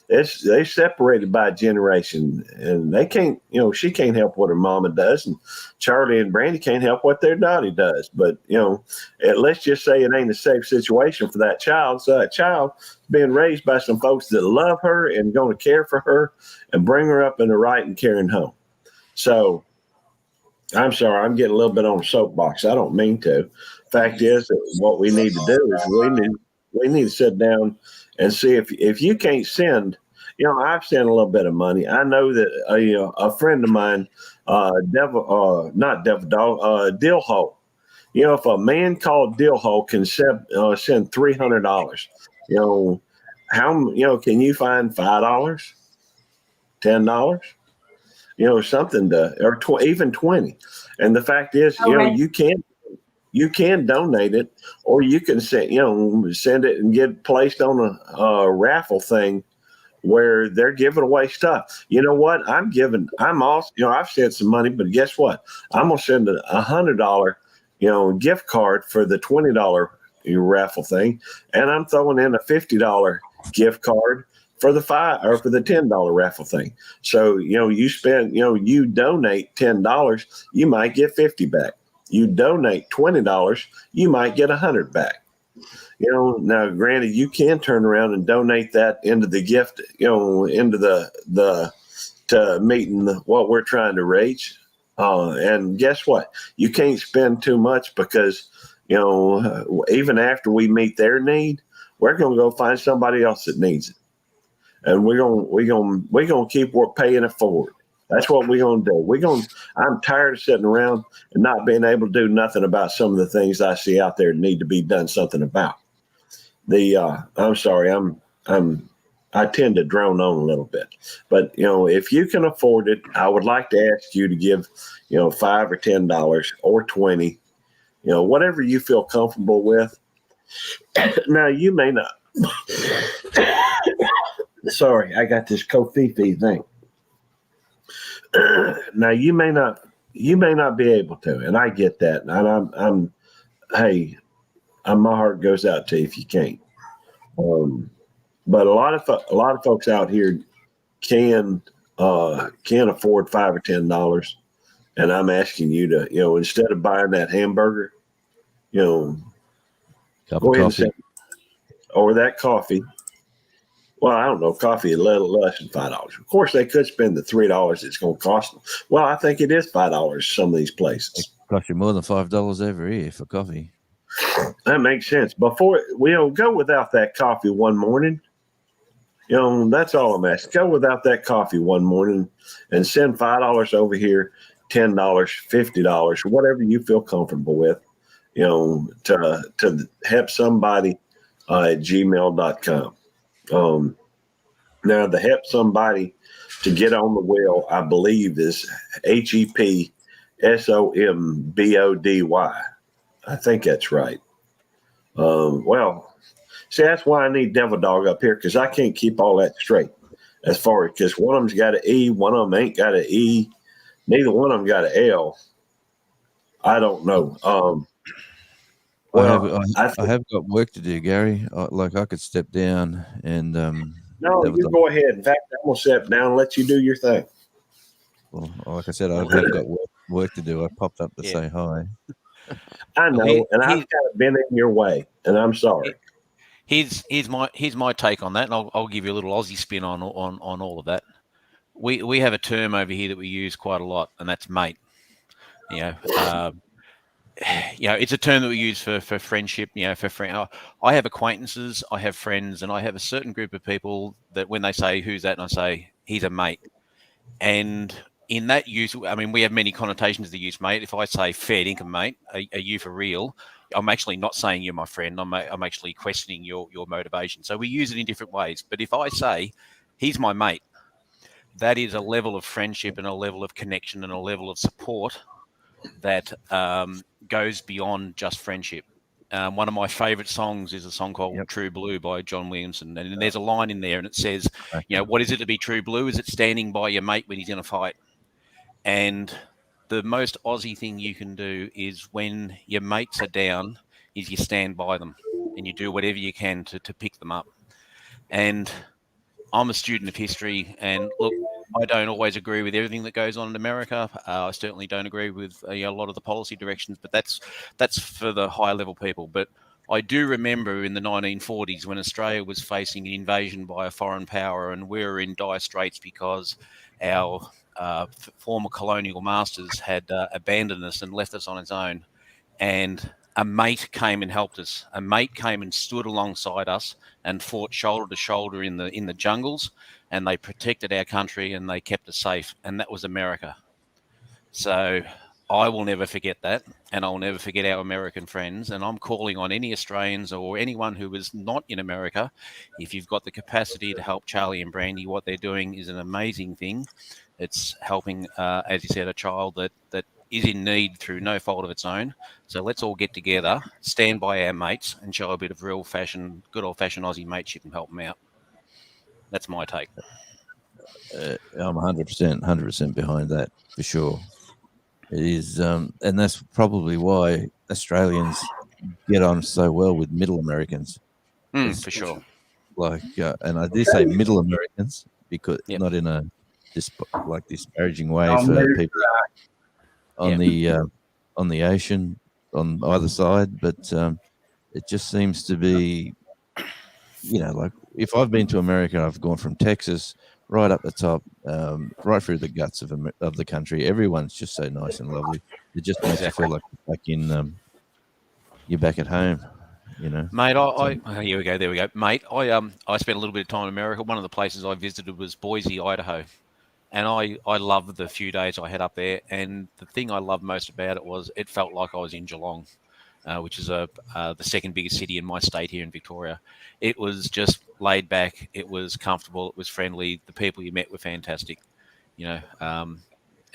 they're separated by a generation, and they can't, she can't help what her mama does, and Charlie and Brandy can't help what their daddy does. But, let's just say it ain't a safe situation for that child. So that child is being raised by some folks that love her and going to care for her and bring her up in the right and caring home. So I'm sorry, I'm getting a little bit on the soapbox. I don't mean to. Fact is that what we need to do is we need to sit down and see if you can't send, I've sent a little bit of money. I know that a friend of mine, Dillhole. If a man called Dillhole can send $300, can you find $5, $10? Something to, or even 20. And the fact is, you you can donate it, or you can send it and get placed on a raffle thing where they're giving away stuff. You know what? I'm also, I've sent some money, but guess what? I'm gonna send a $100, gift card for the $20 raffle thing, and I'm throwing in a $50 gift card for the $10 raffle thing. So you donate $10, you might get 50 back. You donate $20, you might get 100 back. Now granted, you can turn around and donate that into the gift, into the to meeting what we're trying to reach. And guess what? You can't spend too much because, even after we meet their need, we're going to go find somebody else that needs it. And we're going to keep paying it forward. That's what we're going to do. I'm tired of sitting around and not being able to do nothing about some of the things I see out there that need to be done something about. I'm sorry, I tend to drone on a little bit, but if you can afford it, I would like to ask you to give, $5 or $10 or 20, whatever you feel comfortable with. Now you may not. Sorry, I got this Kofifi thing. Now you may not be able to, and I get that. And my heart goes out to you if you can't. But a lot of folks out here can afford $5 or $10, and I'm asking you to, instead of buying that hamburger, go ahead and send, or that coffee. Well, I don't know, coffee is a little less than $5. Of course, they could spend the $3 it's going to cost them. Well, I think it is $5 some of these places. It costs you more than $5 every year for coffee. That makes sense. Before go without that coffee one morning. That's all I'm asking. Go without that coffee one morning and send $5 over here, $10, $50, whatever you feel comfortable with, to help somebody at gmail.com. Now the help somebody to get on the wheel, I believe is HEPSOMBODY. I think that's right. See, that's why I need Devil Dog up here, because I can't keep all that straight. As far as, because one of them's got an E, one of them ain't got an E, neither one of them got an L. I don't know. I have got work to do, Gary. I could step down and. No, you go ahead. In fact, I'm gonna step down and let you do your thing. Well, like I said, I have got work to do. I popped up to say hi. I know, and I've kind of been in your way, and I'm sorry. Here's my take on that, and I'll give you a little Aussie spin on all of that. We have a term over here that we use quite a lot, and that's mate. It's a term that we use for friendship. For friend, I have acquaintances, I have friends, and I have a certain group of people that when they say who's that, and I say he's a mate, and in that use, I mean, we have many connotations of the use mate. If I say fair income mate, are you for real? I'm actually not saying you're my friend. I'm actually questioning your motivation. So we use it in different ways. But if I say he's my mate, that is a level of friendship and a level of connection and a level of support that goes beyond just friendship. One of my favorite songs is a song called True Blue by John Williamson. And there's a line in there and it says, what is it to be true blue? Is it standing by your mate when he's in a fight? And the most Aussie thing you can do is when your mates are down is you stand by them and you do whatever you can to pick them up. And I'm a student of history, and look, I don't always agree with everything that goes on in America. I certainly don't agree with a lot of the policy directions, but that's for the high level people. But I do remember in the 1940s when Australia was facing an invasion by a foreign power, and we were in dire straits because our former colonial masters had abandoned us and left us on its own. And a mate came and helped us. A mate came and stood alongside us and fought shoulder to shoulder in the jungles, and they protected our country and they kept us safe. And that was America. So I will never forget that, and I'll never forget our American friends. And I'm calling on any Australians or anyone who is not in America, if you've got the capacity to help Charlie and Brandy, what they're doing is an amazing thing. It's helping, as you said, a child that is in need through no fault of its own. So let's all get together, stand by our mates, and show a bit of good old fashioned Aussie mateship and help them out. That's my take. I'm 100% behind that for sure. It is, and that's probably why Australians get on so well with Middle Americans. For sure. Like, and I do say Middle Americans because Yep. not in a disparaging way for people on the ocean on either side, but it just seems to be, like if I've been to America, I've gone from Texas right up the top, right through the guts of the country. Everyone's just so nice and lovely. It just makes you feel like you're back at home. Mate, here we go. There we go, mate. I spent a little bit of time in America. One of the places I visited was Boise, Idaho, and I loved the few days I had up there. And the thing I loved most about it was it felt like I was in Geelong, which is the second biggest city in my state here in Victoria. It was just laid back. It was comfortable. It was friendly. The people you met were fantastic, and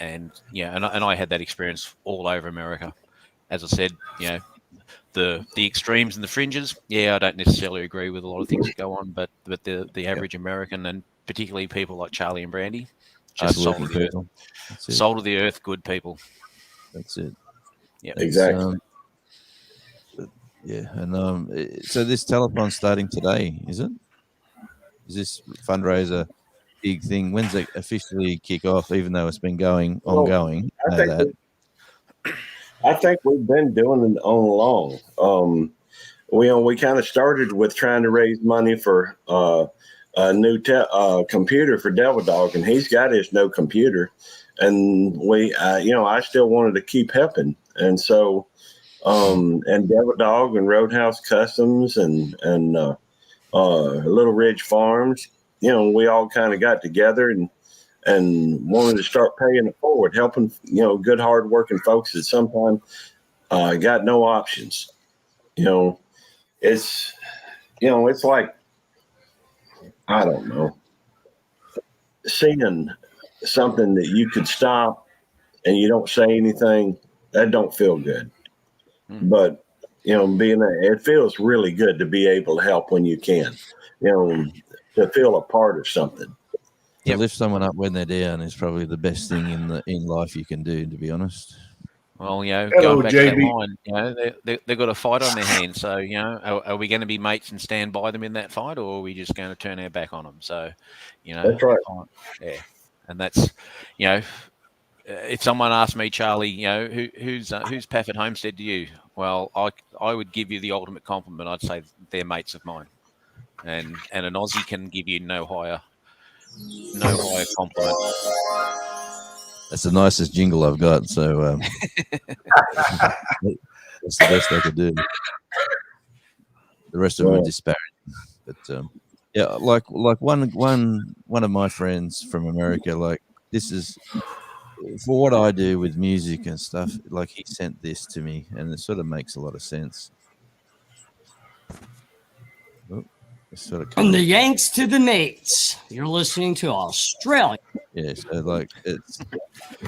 I had that experience all over America. As I said, the extremes and the fringes. Yeah, I don't necessarily agree with a lot of things that go on, but the average American, and particularly people like Charlie and Brandy, just soul of the earth, good people. That's it. Yeah, exactly. And so this telethon's starting today, is it? Is this fundraiser big thing? When's it officially kick off? Even though it's been ongoing. I think we've been doing it all along. We kind of started with trying to raise money for a new computer for Devil Dog, and he's got his no computer, and I still wanted to keep helping, and so and Devil Dog and Roadhouse Customs and Little Ridge Farms, we all kind of got together and wanted to start paying it forward, helping, good, hardworking folks that sometimes got no options. It's like, I don't know, seeing something that you could stop and you don't say anything, that don't feel good. But, it feels really good to be able to help when you can, to feel a part of something. To lift someone up when they're down is probably the best thing in life you can do, to be honest. Well, Hello, going back JB. to that line, they've got a fight on their hands. So, are we going to be mates and stand by them in that fight, or are we just going to turn our back on them? So, that's right. Yeah, and that's, if someone asked me, Charlie, who's Pafford Homestead to you? Well, I would give you the ultimate compliment. I'd say they're mates of mine, and an Aussie can give you no higher compliment. That's the nicest jingle I've got, so that's the best I could do. The rest of them are disparaging, but like one of my friends from America, like this is for what I do with music and stuff. Like he sent this to me, and it sort of makes a lot of sense. From the Yanks to the Nates, you're listening to Australia. Yeah, so the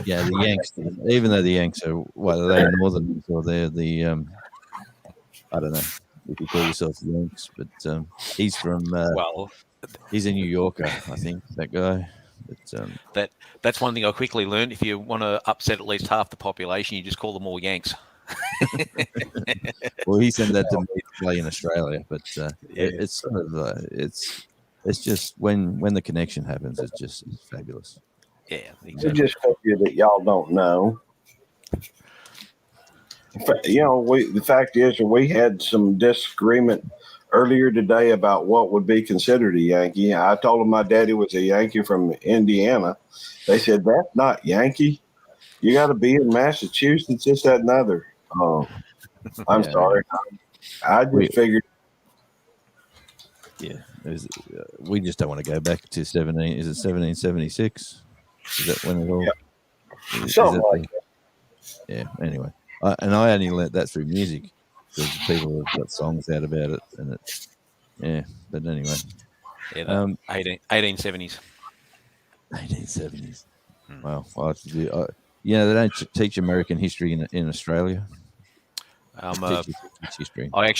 Yanks. Even though the Yanks are are they Northerners or they're the I don't know if you call yourself the Yanks, but he's from he's a New Yorker, I think, that guy. But that's one thing I quickly learned. If you want to upset at least half the population, you just call them all Yanks. Well, he sent that to me to play in Australia, but it's sort of it's just when the connection happens, it's fabulous. Yeah, exactly. We just hope you that y'all don't know. The fact is, we had some disagreement earlier today about what would be considered a Yankee. I told them my daddy was a Yankee from Indiana. They said, that's not Yankee. You got to be in Massachusetts, this, that, and other. Oh, I'm sorry. I just figured. Yeah, we just don't want to go back to 17. Is it 1776? Is that when it all? Yeah. Something like that. Yeah. Anyway, I only learnt that through music because people have got songs out about it, and it. Yeah, but anyway. Yeah, 1870s. 1870s. Wow, I have to do. they don't teach American history in Australia. Teach history. I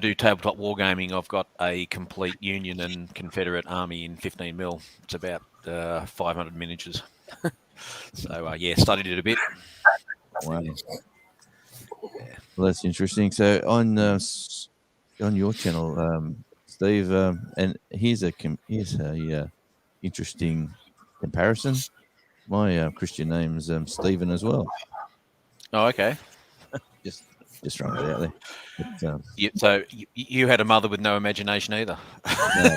do tabletop wargaming. I've got a complete Union and Confederate Army in 15 mil. It's about 500 miniatures. So studied it a bit. Wow. Well, that's interesting. So on your channel, Steve, and here's a interesting comparison. My Christian name's Stephen as well. Oh, okay. Just throwing it out there. But, so you had a mother with no imagination either. No,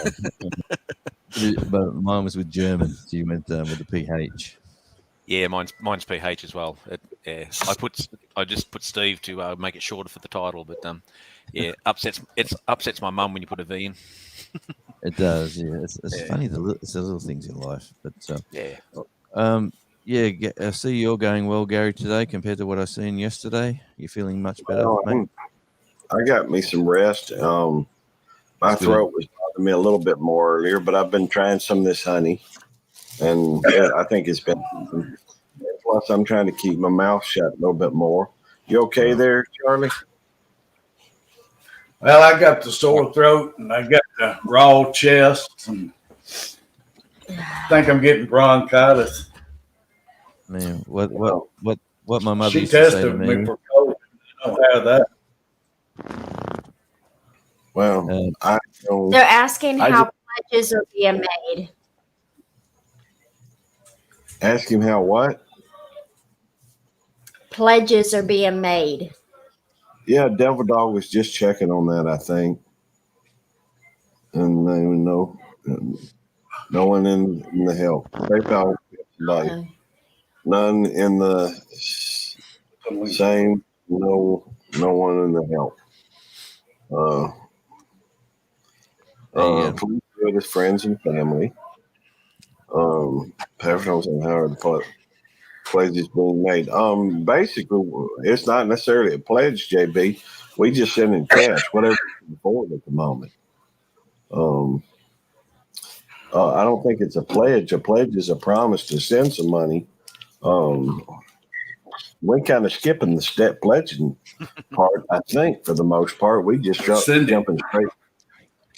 but mine was with German. She went with the PH. Yeah, mine's PH as well. I just put Steve to make it shorter for the title, but upsets my mum when you put a V in. It does, yeah. It's funny it's the little things in life, but I see you're going well, Gary, today compared to what I seen yesterday. You're feeling much better, mate? I got me some rest. My throat was bothering me a little bit more earlier, but I've been trying some of this honey, and I think it's been. Plus, I'm trying to keep my mouth shut a little bit more. You okay there, Charlie? Well, I got the sore throat and I got the raw chest, and I think I'm getting bronchitis. Man, what my mother She used to say to tested me. me for COVID. I don't have that. Well, They're asking how pledges are being made. Ask him how what? Pledges are being made. Yeah, Devil Dog was just checking on that, I think. And no one in the help. PayPal, like none in the same. No one in the help. Please do it with friends and family. Pafford Homestead, how the pledges being made. Basically, it's not necessarily a pledge, JB. We just send in cash, whatever we can afford at the moment. I don't think it's a pledge. A pledge is a promise to send some money. We're kind of skipping the step pledging part, I think, for the most part. We just jumping straight.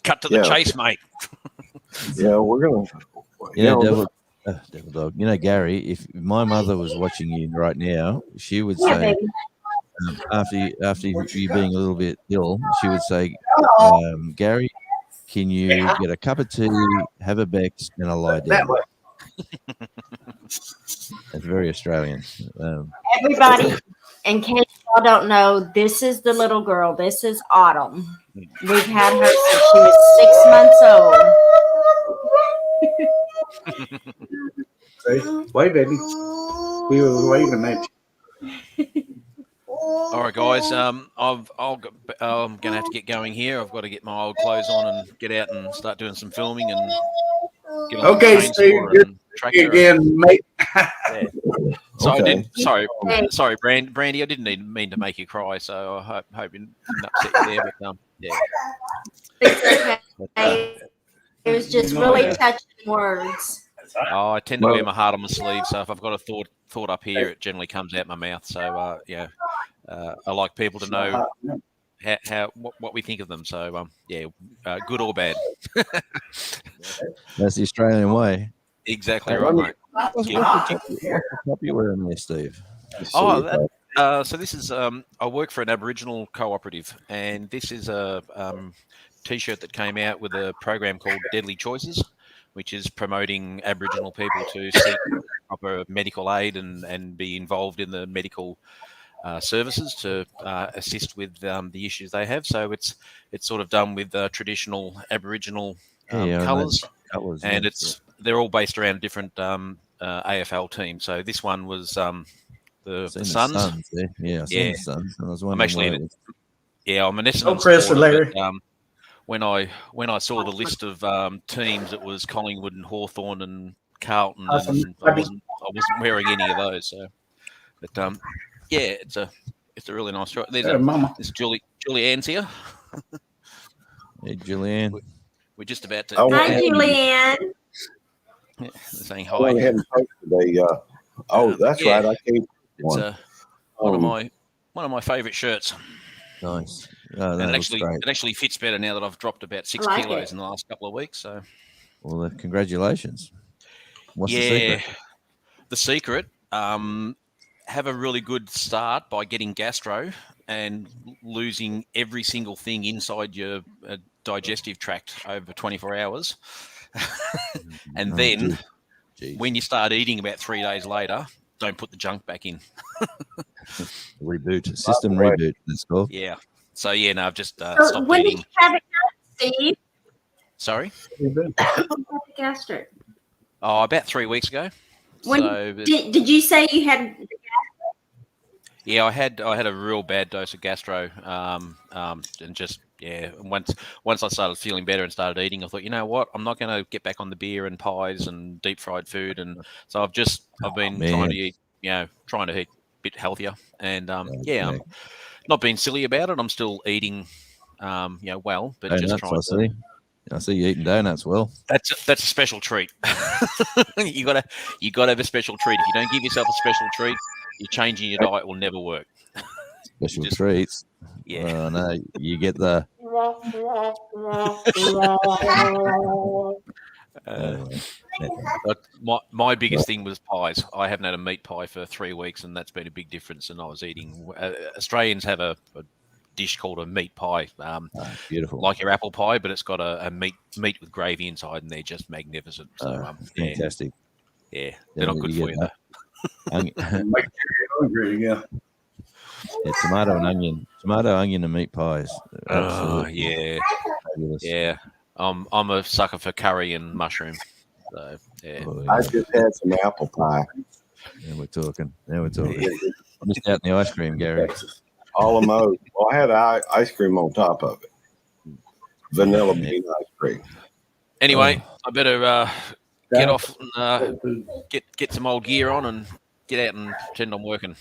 Cut to the chase, mate. Yeah, we're going to. Devil Dog. Gary, if my mother was watching you right now, she would say, after you being a little bit ill, she would say, Gary, can you get a cup of tea, have a Bex, and a lie down? It's very Australian. Everybody, in case y'all don't know, this is the little girl. This is Autumn. We've had her since she was 6 months old. Wait, baby. We were waving at you. All right, guys. I'm going to have to get going here. I've got to get my old clothes on and get out and start doing some filming and get on okay, the Steve. and tractor Again, mate. So okay. I didn't. Sorry, Brandy. I didn't mean to make you cry. So I hope it didn't upset you there. But It's okay. It was just really touching words. I tend to wear my heart on my sleeve. So if I've got a thought up here, it generally comes out my mouth. So I like people to know what we think of them. So good or bad. That's the Australian way. Exactly right, mate. What's the top you're wearing there, Steve? So this is I work for an Aboriginal cooperative, and this is a T-shirt that came out with a program called Deadly Choices, which is promoting Aboriginal people to seek proper medical aid and be involved in the medical services to assist with the issues they have. So it's sort of done with traditional Aboriginal colours, and they're all based around different AFL teams. So this one was the Suns. Yeah, the Suns. I was I'm actually I'm an Essendon supporter. But, when I saw the list of teams, it was Collingwood and Hawthorn and Carlton, and I wasn't wearing any of those. So, but it's a really nice shirt. There's Julianne's here. Hey, Julianne. We're just about to. Hi, Julianne. They're saying I went hi. ahead and posted Oh, that's yeah. right. I keep It's one. one of my favourite shirts. Nice. Oh, And that it looks great. actually fits better now that I've dropped about 6 I like kilos it. in the last couple of weeks. So Well, congratulations. What's the yeah, secret? the secret, have a really good start by getting gastro and losing every single thing inside your digestive tract over 24 hours. And Oh, then geez. when you start eating about 3 days later, don't put the junk back in. Reboot. System reboot. That's called. Yeah. So yeah, no, I've just So stopped when eating. did you have it done, Steve? Sorry. Gastric. Oh, about 3 weeks ago. When So did you say you had? yeah, I had a real bad dose of gastro, and just once I started feeling better and started eating, I thought, you know what, I'm not going to get back on the beer and pies and deep fried food, and so I've been trying to eat, trying to eat a bit healthier, and I'm not being silly about it. I'm still eating, well, but just trying to. I see you eating donuts. Well, that's a special treat. you gotta have a special treat. If you don't give yourself a special treat, you're changing your diet will never work. Special treats. Yeah. Oh, no, you get the. But my biggest thing was pies. I haven't had a meat pie for 3 weeks, and that's been a big difference. And I was eating. Australians have a dish called a meat pie, beautiful, like your apple pie, but it's got a meat with gravy inside, and they're just magnificent. So fantastic. Yeah, they're not good for you. Make sure you're hungry again. Yeah, tomato, onion, and meat pies. Oh yeah, fabulous. Yeah. I'm a sucker for curry and mushroom. So yeah. I just had some apple pie. Now we're talking. Missed out on the ice cream, Gary. Almost. Well, I had ice cream on top of it. Vanilla bean ice cream. Anyway, I better get off and get some old gear on and get out and pretend I'm working.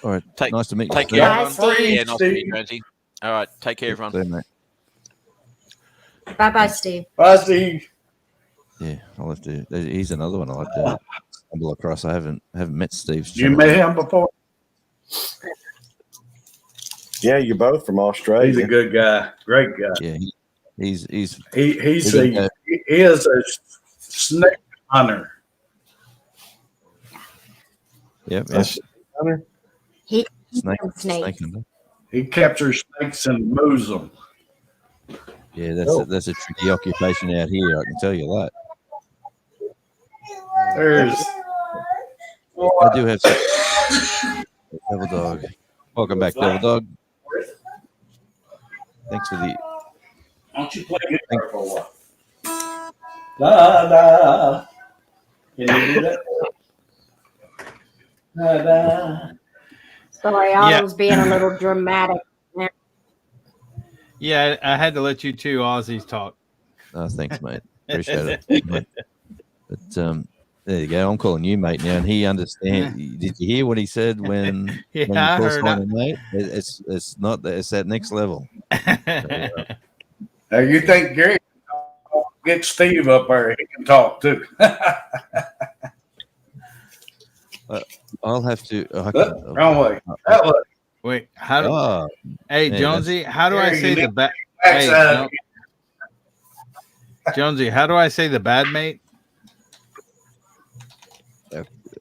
All right. Nice to meet you. Take care, everyone. Yeah, nice to meet you, Jonesy. All right. Take care, everyone. See you, mate. Bye, Steve. Bye, Steve. Yeah, I'll have to. He's another one I'll have to stumble across. I haven't met Steve. You met him before? Yeah, you're both from Australia. He's a good guy. Great guy. Yeah, he is a snake hunter. Yep. Hunter. Snake. He captures snakes and moves them. Yeah, that's a tricky occupation out here. I can tell you that. I do have some. Devil Dog. Welcome back, Devil Dog. Thanks for the. Why don't you play guitar for a while? La la. Can you do that? La la. Sorry, I was being a little dramatic. Yeah, I had to let you two Aussies talk. Oh, thanks, mate. Appreciate it. But there you go. I'm calling you mate now, and he understands. Did you hear what he said when you call someone mate? It's not that. It's that next level. Now you think Gary get Steve up there? He can talk too. I'll have to. Wrong way. That way. Wait, how do? Hey, Jonesy, how do I say the bad? Jonesy, how do I say the bad mate?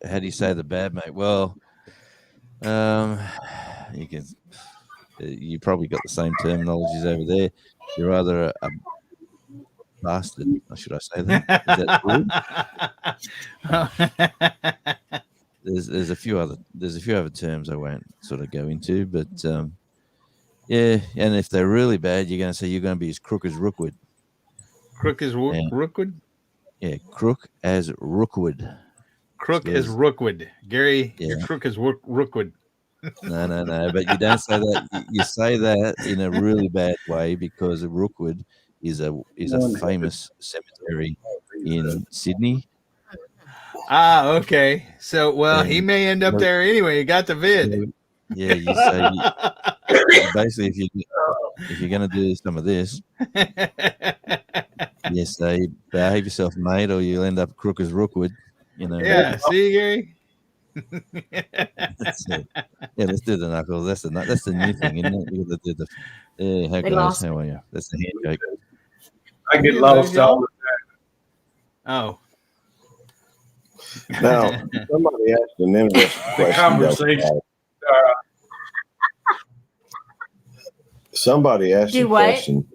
How do you say the bad mate? Well, you can. You probably got the same terminologies over there. You're either a bastard, or should I say that? Is that good? There's a few other terms I won't sort of go into, but yeah. And if they're really bad, you're going to say you're going to be as crook as Rookwood. Crook as Rookwood. Yeah, crook as Rookwood. Crook as Rookwood. Gary, your crook as Rookwood. No. But you don't say that. You say that in a really bad way because Rookwood is a famous cemetery in Sydney. Ah, okay. So, he may end up there anyway. He got the vid. Yeah, you say basically if you're going to do some of this, you say behave yourself, mate, or you'll end up crook as Rookwood. You know. Yeah. See, Gary. That's it. Yeah, let's do the knuckles. That's the new thing, isn't it? You got to do the. Yeah, hey They guys, lost how are you? That's the handshake. I get You lost lose all y'all? the Oh. Now, somebody asked an interesting the question. conversation. Somebody asked Do a what? question.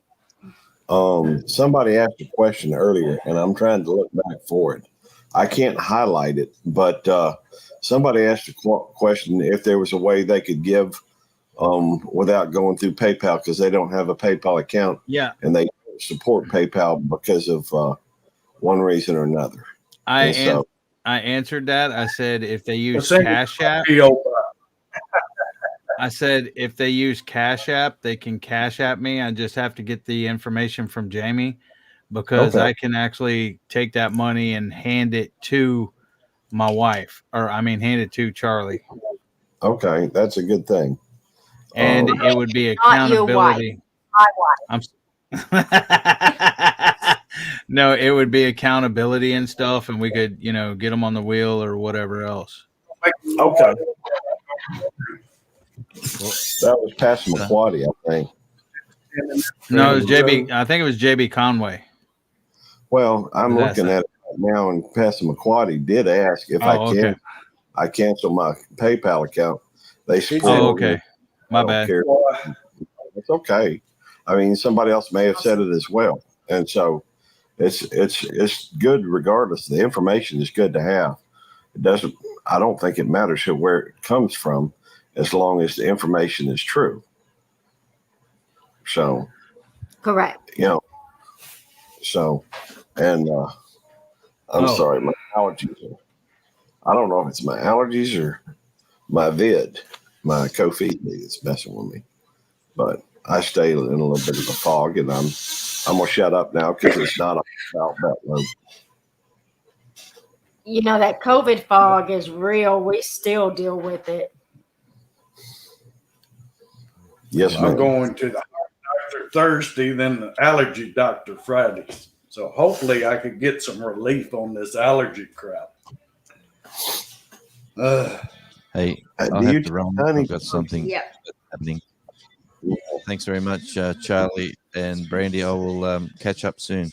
Somebody asked a question earlier, and I'm trying to look back for it. I can't highlight it, but somebody asked a question if there was a way they could give without going through PayPal because they don't have a PayPal account. Yeah. And they don't support PayPal because of one reason or another. I answered that. I said if they use Send Cash App, PO. I said if they use Cash App, they can Cash App me. I just have to get the information from Jamie because Okay. I can actually take that money and hand it to my wife, or I mean, hand it to Charlie. Okay, that's a good thing. And it would be Not your wife. accountability. My wife. No, it would be accountability and stuff, and we could, get them on the wheel or whatever else. Okay. That was Passamaquoddy, I think. No, it was JB. I think it was JB Conway. Well, I'm looking at it right now, and Passamaquoddy did ask if I cancel my PayPal account. They support. Oh, okay. My bad. It's okay. I mean, somebody else may have said it as well, and so it's good regardless. The information is good to have. It doesn't. I don't think it matters where it comes from, as long as the information is true. So, correct. So, and I'm sorry, my allergies. I don't know if it's my allergies or my COVID is messing with me, but I stay in a little bit of a fog, and I'm gonna shut up now because it's not about that low. That COVID fog is real. We still deal with it. Yes, ma'am. I'm going to the doctor Thursday, then the allergy doctor Friday. So hopefully I could get some relief on this allergy crap. Hey, I have to run. I've got something happening. Thanks very much, Charlie and Brandy. I will catch up soon.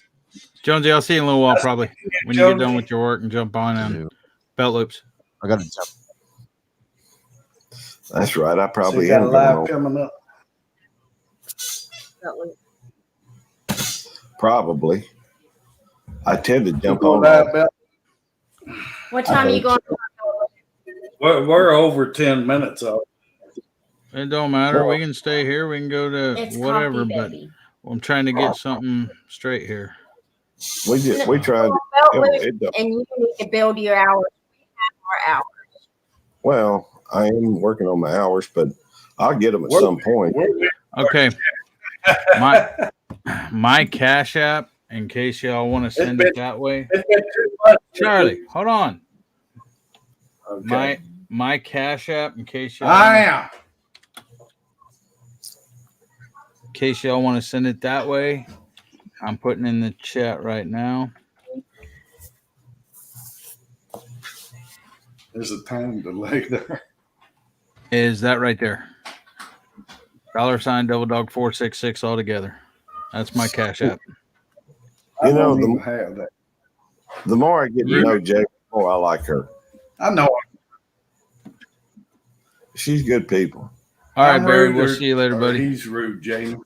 Jonesy, I'll see you in a little while, probably when you get done with your work and jump on belt loops. I got to jump. That's right. I probably got am a live coming up. Probably. I tend to jump on. What time are you going? We're over 10 minutes off. It don't matter. We can stay here. We can go to whatever, but I'm trying to get something straight here. We tried. And you need to build your hours. We have our hours. Well, I am working on my hours, but I'll get them at some point. Okay. My Cash App, in case y'all want to send it that way. Charlie, hold on. Okay. My Cash App, in case y'all. In case y'all want to send it that way, I'm putting in the chat right now. There's a time delay there. Is that right there? $$ double dog 466 all together. That's my Cash App. The more I get to know Jay, the more I like her. I know. She's good people. All right, Barry. We'll see you later, buddy. He's rude, Jamie.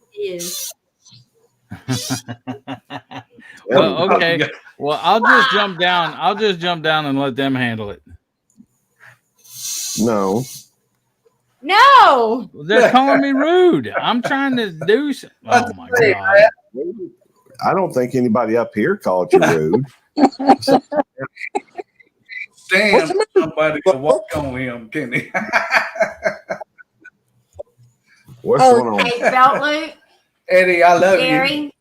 He is. Well, okay. Well, I'll just jump down. I'll just jump down and let them handle it. No. They're calling me rude. I'm trying to do something. Oh my God. I don't think anybody up here called you rude. Stand somebody to walk on him, can he? What's going on? Hey, Belt Loop. Eddie, I love Gary, you.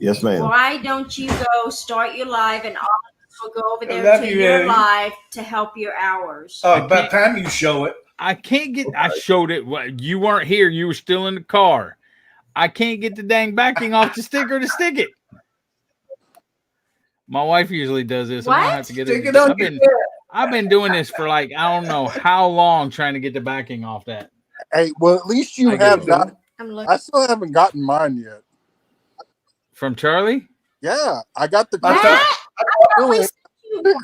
Yes, ma'am. Why don't you go start your live and I'll go over there to your live to help your hours? Oh, by the time you show it. I can't get. I showed it. You weren't here. You were still in the car. I can't get the dang backing off the sticker to stick it. My wife usually does this. What? I don't have to get Stick it. it on your head. I've been doing this for like I don't know how long, trying to get the backing off that. Hey, well, at least you I have get it. got. I'm looking. I still haven't gotten mine yet. From Charlie? Yeah, I got the. I What? thought- I thought we sent you one.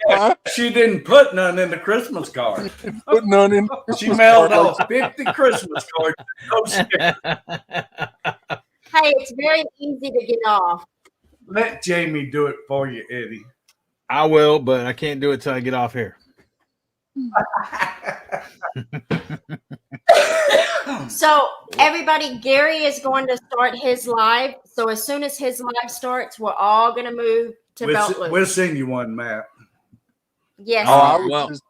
sticker. She didn't put none in the Christmas card. Put none in. She mailed off 50 Christmas cards. No sticker. Hey, it's very easy to get off. Let Jamie do it for you, Eddie. I will, but I can't do it till I get off here. So everybody, Gary is going to start his live. So as soon as his live starts, we're all going to move to Belt Loop. We'll send you one, Matt. Yes. I well, was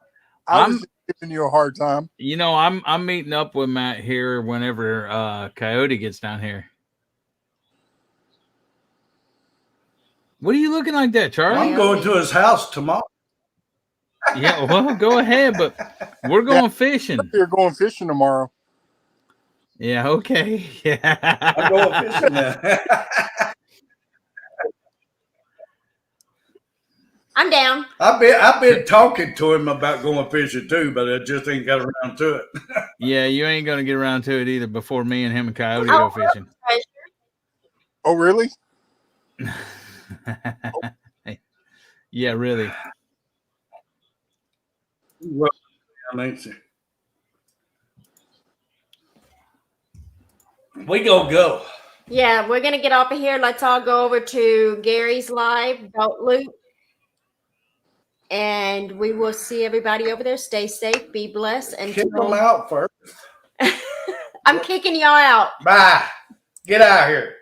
just giving you a hard time. You know, I'm meeting up with Matt here whenever Coyote gets down here. What are you looking like that, Charlie? I'm going to his house tomorrow. Yeah, well, go ahead, but we're going fishing. You're going fishing tomorrow. Yeah, okay. Yeah. I'm going fishing now. I'm down. I've been talking to him about going fishing too, but I just ain't got around to it. Yeah, you ain't gonna get around to it either before me and him and Coyote go fishing. Oh, really? Yeah, really. Well, ain't you? We gonna go. Yeah, we're going to get off of here. Let's all go over to Gary's live, Belt Loop. And we will see everybody over there. Stay safe. Be blessed. And Kick them out first. I'm kicking y'all out. Bye. Get out here.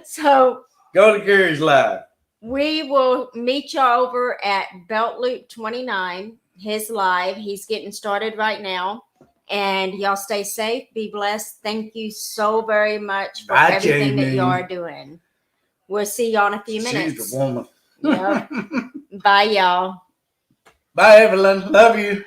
So Go to Gary's live. we will meet y'all over at Belt Loop 29, his live. He's getting started right now. And y'all stay safe. Be blessed. Thank you so very much for Bye, everything that Jamie. y'all are doing. We'll see y'all in a few minutes. She's the woman. Yep. Bye, y'all. Bye, Evelyn. Love you.